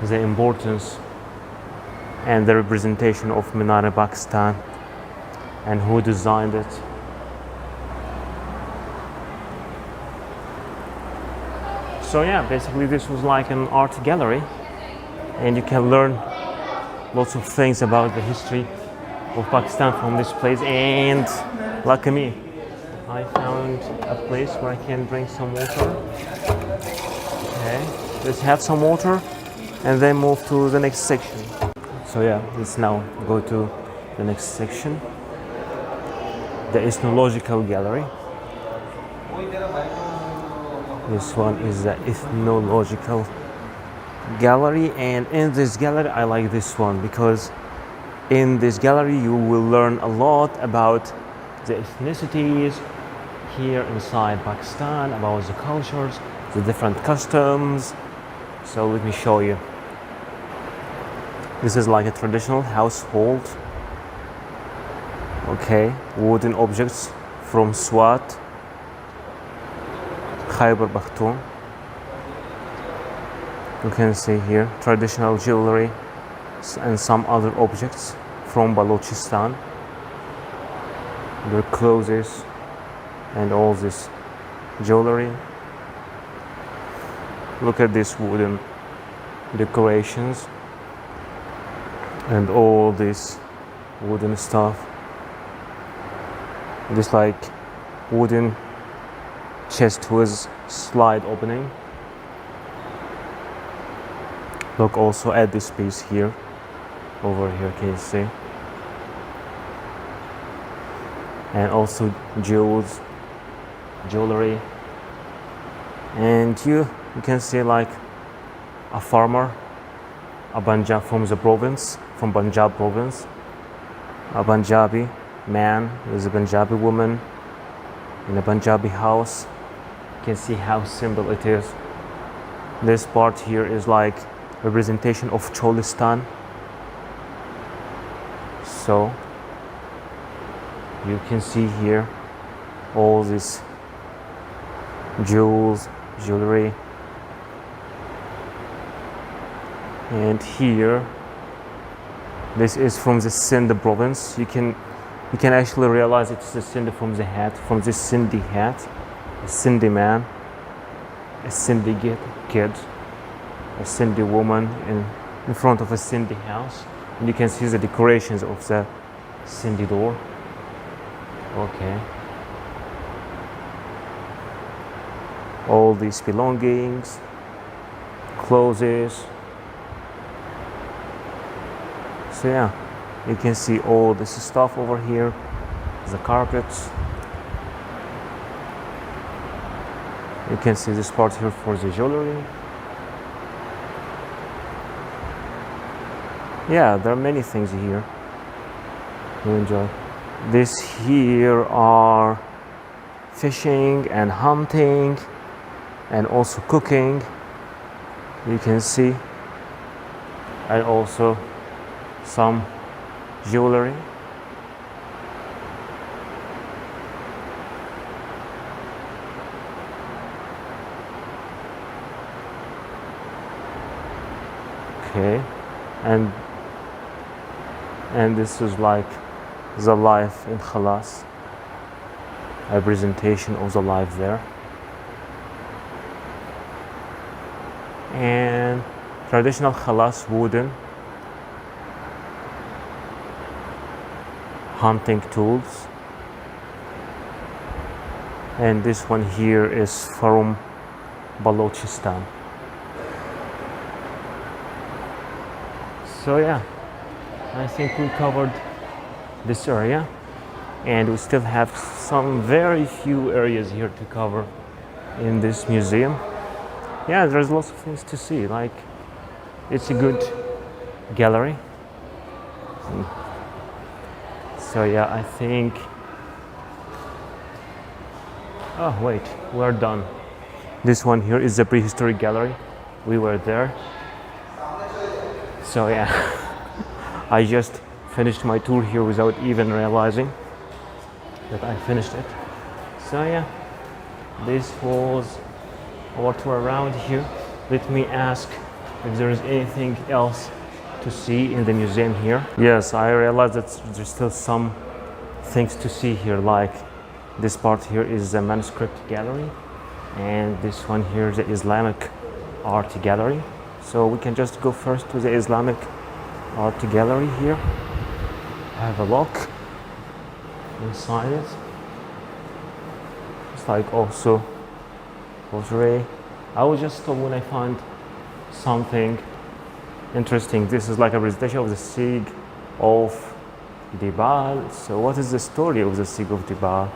the importance and the representation of Minar Pakistan and who designed it. So yeah, basically this was like an art gallery, and you can learn lots of things about the history of Pakistan from this place. And lucky me, I found a place where I can drink some water. Okay, let's have some water and then move to the next section. So yeah, let's now go to the next section, the ethnological gallery. This one is the ethnological gallery, and in this gallery I like this one because in this gallery you will learn a lot about the ethnicities here inside Pakistan, about the cultures, the different customs. So let me show you. This is like a traditional household. Okay, wooden objects from Swat, Khyber Pakhtunkhwa. You can see here traditional jewelry and some other objects from Balochistan, their clothes and all this jewelry. Look at these wooden decorations and all this wooden stuff. This like wooden chest with slide opening. Look also at this piece here, over here, can you see? And also jewels, jewelry. And you can see like a farmer, a Punjab from the province, from Punjab province, a Punjabi man with a Punjabi woman in a Punjabi house. You can see how simple it is. This part here is like representation of Cholistan. So you can see here all these jewels, jewelry, and here this is from the Sindh province. You can actually realize it's the Sindh from the hat, from this Sindhi hat, a Sindhi man, a Sindhi kid, a Sindhi woman in front of a Sindhi house, and you can see the decorations of the Sindhi door. Okay, all these belongings, clothes. So yeah, you can see all this stuff over here, the carpets. You can see this part here for the jewelry. Yeah, there are many things here you enjoy. This here are fishing and hunting and also cooking, you can see, and also some jewelry. Okay, and this is like the life in Khalas, a presentation of the life there. And traditional Khalas wooden hunting tools. And this one here is from Balochistan. So yeah, I think we covered this area, and we still have some very few areas here to cover in this museum. yeah, there's lots of things to see. Like, it's a good gallery. So yeah, I think. Oh wait, we're done. This one here is the prehistoric gallery. We were there. So yeah, I just finished my tour here without even realizing that I finished it. So yeah, this was our tour around here. Let me ask if there is anything else to see in the museum here. Yes, I realized that there's still some things to see here, like this part here is the manuscript gallery, and this one here is the Islamic art gallery. So we can just go first to the Islamic art gallery here. Have a look inside it. It's like also pottery. I was just told when I find something interesting. This is like a presentation of the Siege of Dibal. So what is the story of the Siege of Dibal?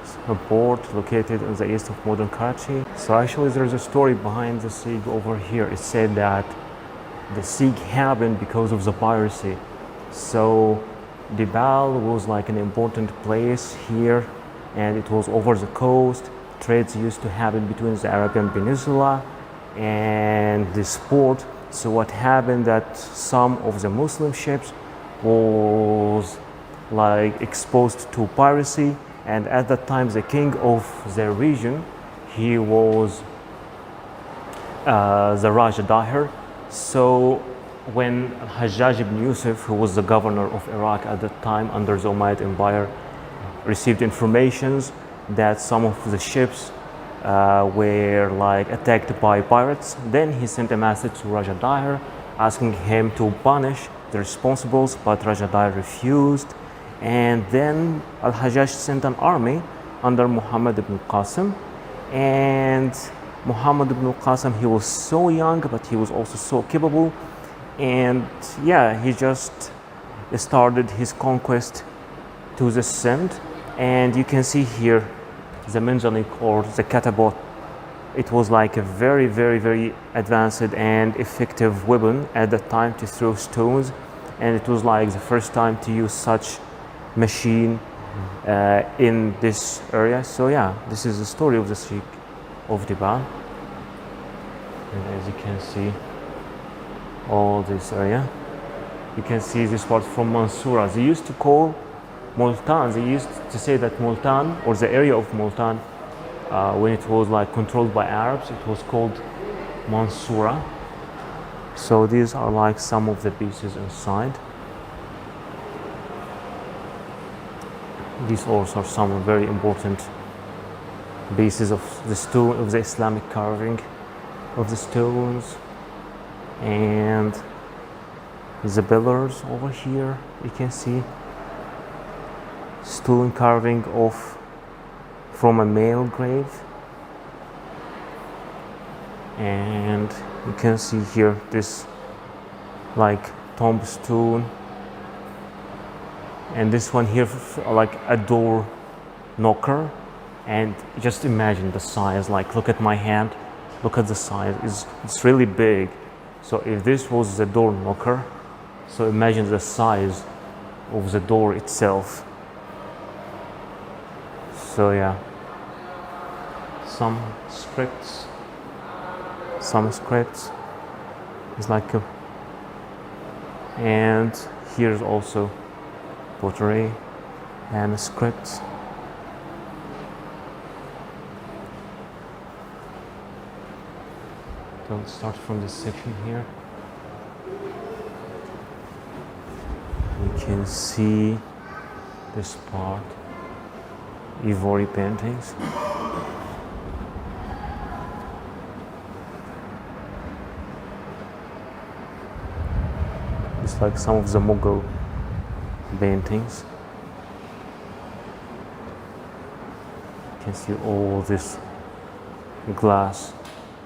It's a port located in the east of modern Karachi. So actually there's a story behind the siege over here. It said that the siege happened because of the piracy. So Dibal was like an important place here, and it was over the coast. Trades used to happen between the Arabian Peninsula and this port. So what happened that some of the Muslim ships was like exposed to piracy, and at that time the king of the region, he was the Raja Dahir. So when Hajjaj ibn Yusuf, who was the governor of Iraq at that time under the Umayyad Empire, received informations that some of the ships were like attacked by pirates, then he sent a message to Raja Dahir asking him to punish the responsibles, but Raja Dahir refused. And then Al-Hajjaj sent an army under Muhammad ibn Qasim, and Muhammad ibn Qasim, he was so young, but he was also so capable, and yeah, he just started his conquest to the Sindh. And you can see here the Minjalik, or the catapult. It was like a very, very, very advanced and effective weapon at that time to throw stones, and it was like the first time to use such machine in this area. So yeah, this is the story of the Siege of Dibal. And as you can see, all this area, you can see this part from Mansoura. They used to call Multan, they used to say that Multan, or the area of Multan, when it was like controlled by Arabs, it was called Mansoura. So these are like some of the pieces inside. These also are some very important pieces of the stone, of the Islamic carving of the stones, and the pillars over here. You can see stone carving of from a male grave, and you can see here this like tombstone, and this one here like a door knocker. And just imagine the size, like look at my hand, look at the size, it's really big. So if this was the door knocker, so imagine the size of the door itself. So yeah, some scripts, it's like a, and here's also pottery and scripts. Don't start from this section here. You can see this part, ivory paintings. It's like some of the Mughal paintings. You can see all these glass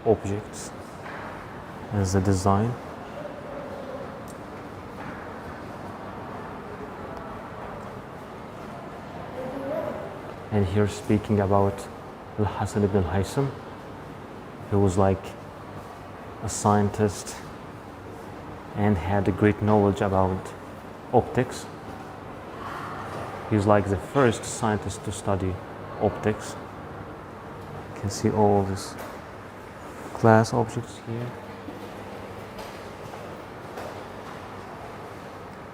objects as the design. And here speaking about Al-Hasan ibn al-Haytham, who was like a scientist and had a great knowledge about optics. He's like the first scientist to study optics. You can see all these glass objects here.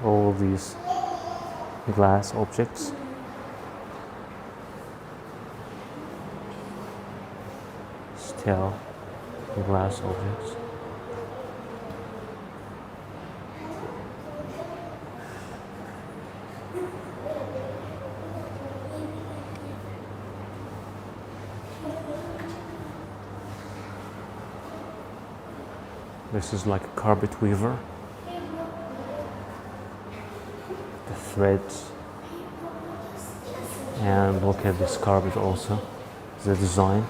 All these glass objects. Still glass objects. This is like a carpet weaver. The threads. And look at this carpet also. The design.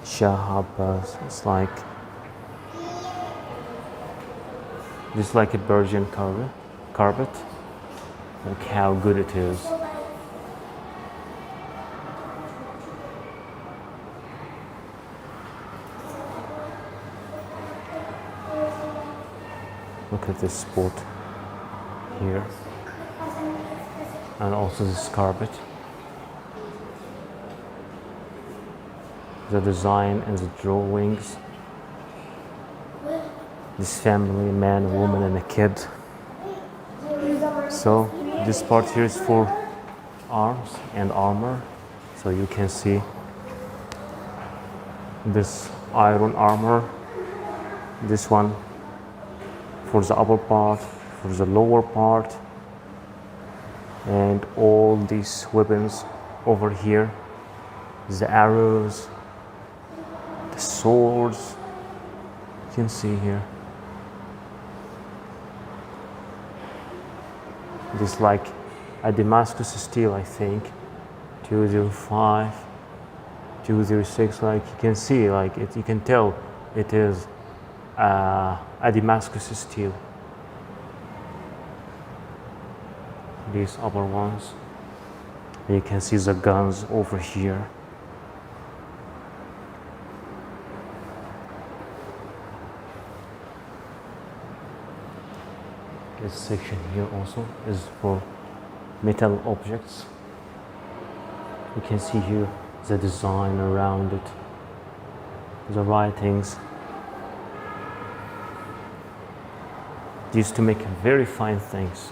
Shahabas. It's like just like a Persian carpet. Look how good it is. Look at this spot here, and also this carpet. The design and the drawings. This family, man, woman, and a kid. So this part here is for arms and armor. So you can see this iron armor. This one for the upper part, for the lower part, and all these weapons over here, the arrows, the swords, you can see here. This is like a Damascus steel, I think, 205, 206, like you can see, like it, you can tell it is a Damascus steel. These upper ones. You can see the guns over here. This section here also is for metal objects. You can see here the design around it, the writings. Used to make very fine things.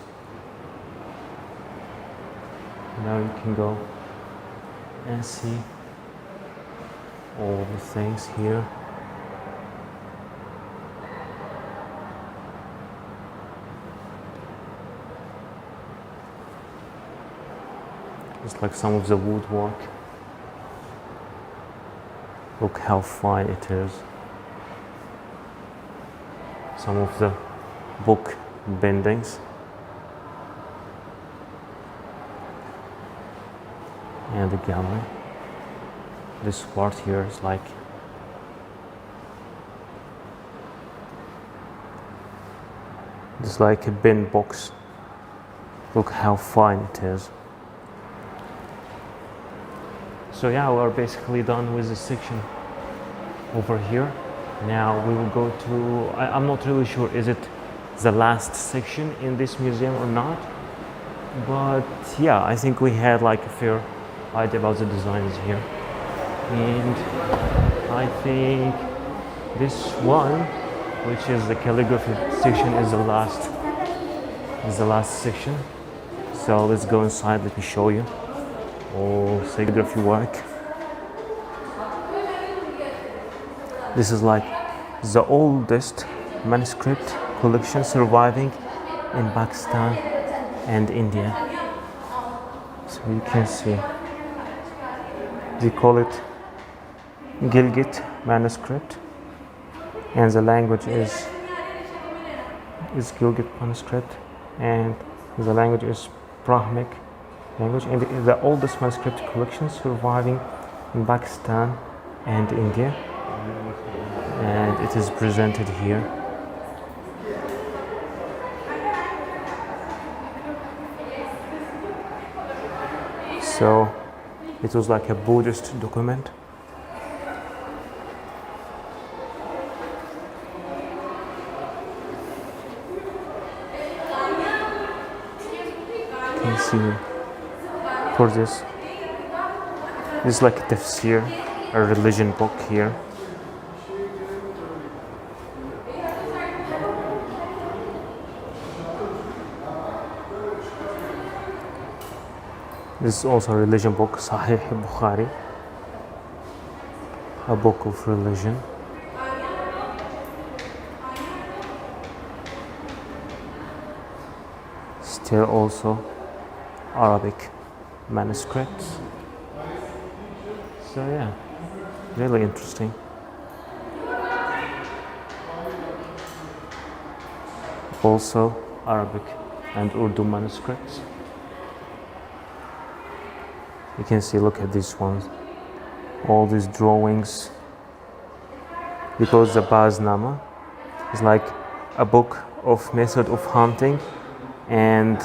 Now you can go and see all the things here. It's like some of the woodwork. Look how fine it is. Some of the book bendings. And the gallery. This part here is like a bin box. Look how fine it is. So yeah, we're basically done with this section over here. Now we will go to, I'm not really sure, is it the last section in this museum or not? But yeah, I think we had like a fair idea about the designs here. And I think this one, which is the calligraphy section, is the last section. So let's go inside, let me show you all calligraphy work. This is like the oldest manuscript collection surviving in Pakistan and India. So you can see, they call it Gilgit manuscript, and the language is Gilgit manuscript, and the language is Brahmic language, and the oldest manuscript collection surviving in Pakistan and India, and it is presented here. So it was like a Buddhist document. see for this. This is like a tafsir, a religion book here. This is also a religion book, Sahih Bukhari, a book of religion. Still also Arabic manuscripts. So yeah, really interesting. Also Arabic and Urdu manuscripts. You can see, look at these ones, all these drawings, because the Baznama is like a book of method of hunting and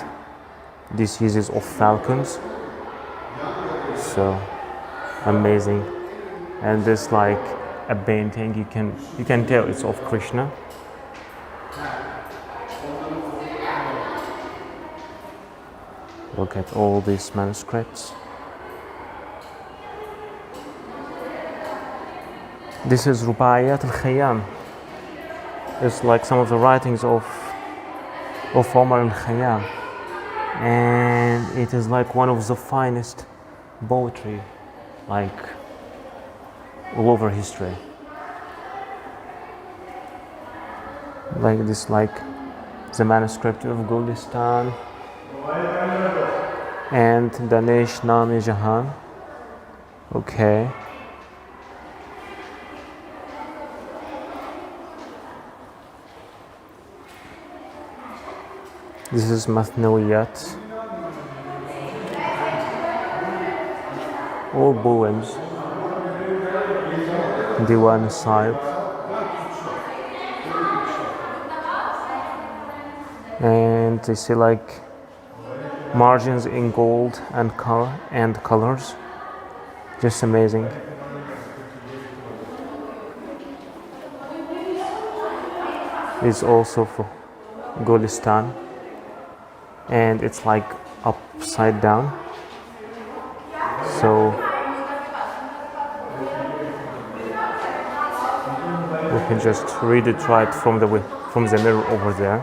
diseases of falcons. So amazing. And this like a painting, you can tell it's of Krishna. Look at all these manuscripts. This is Rubaiyat al-Khayyam. It's like some of the writings of Omar al-Khayyam. And it is like one of the finest poetry, like all over history. Like this, like the manuscript of Gulistan and Danesh Nami Jahan. Okay. This is Mathnawiyat. All poems. Diwan Sahib. And they see like margins in gold and colors. Just amazing. It's also for Gulistan. And it's like upside down, so we can just read it right from the mirror over there.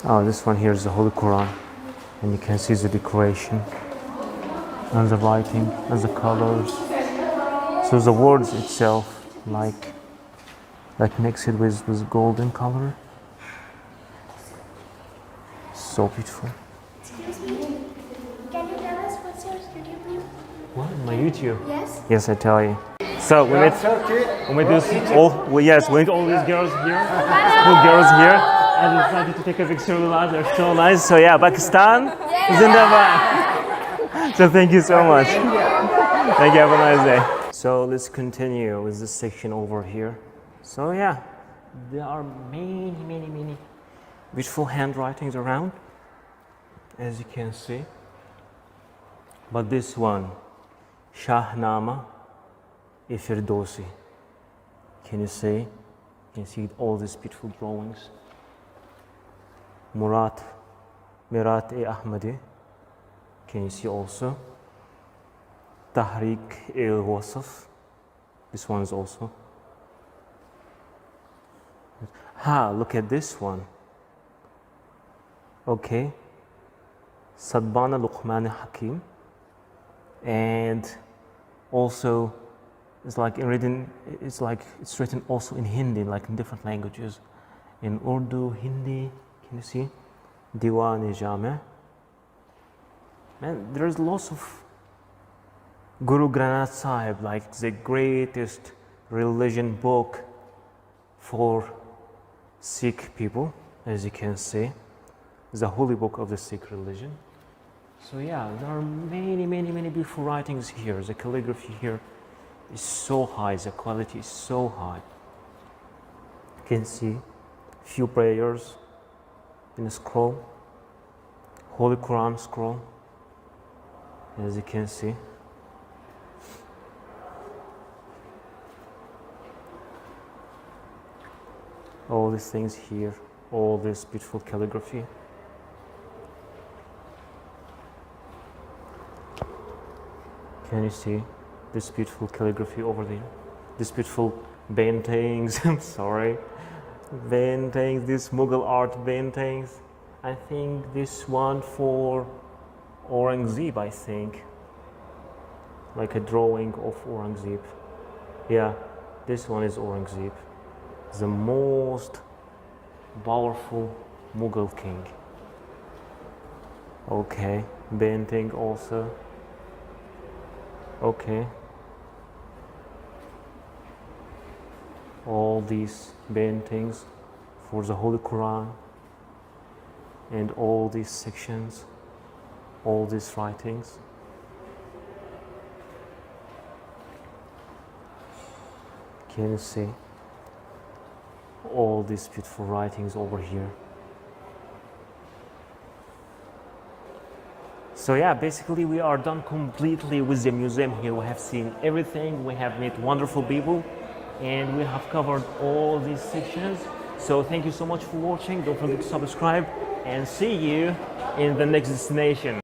Oh, this one here is the Holy Quran, and you can see the decoration and the writing and the colors. So the words itself, like mixed with golden color. So beautiful. Excuse me, can you tell us what's your YouTube name? What? My YouTube? Yes. Yes, I tell you. So we met all these girls here, school girls here, and we decided to take a picture with us. They're so nice. So yeah, Pakistan, Zindabad. So thank you so much. Thank you. Have a nice day. So let's continue with this section over here. So yeah, there are many beautiful handwritings around, as you can see. But this one, Shahnama Firdausi. Can you see? You can see all these beautiful drawings. Mirat Ahmadi. Can you see also? Tahrik al-Wasaf. This one is also. Look at this one. Okay. Sadbana Luqman Hakim. And also it's written also in Hindi, like in different languages. In Urdu, Hindi, can you see? Diwan-e-Jame. Man, there's lots of Guru Granth Sahib, like the greatest religion book for Sikh people, as you can see, the holy book of the Sikh religion. So yeah, there are many beautiful writings here. The calligraphy here is so high, the quality is so high. You can see few prayers in a scroll, Holy Quran scroll, as you can see. All these things here, all this beautiful calligraphy. Can you see this beautiful calligraphy over there? This beautiful paintings, I'm sorry, paintings, these Mughal art paintings. I think this one for Aurangzeb, I think. Like a drawing of Aurangzeb. Yeah, this one is Aurangzeb. The most powerful Mughal king. Okay, painting also. Okay. All these paintings for the Holy Quran and all these sections, all these writings. Can you see all these beautiful writings over here? So yeah, basically we are done completely with the museum here. We have seen everything, we have met wonderful people, and we have covered all these sections. So thank you so much for watching. Don't forget to subscribe and see you in the next destination.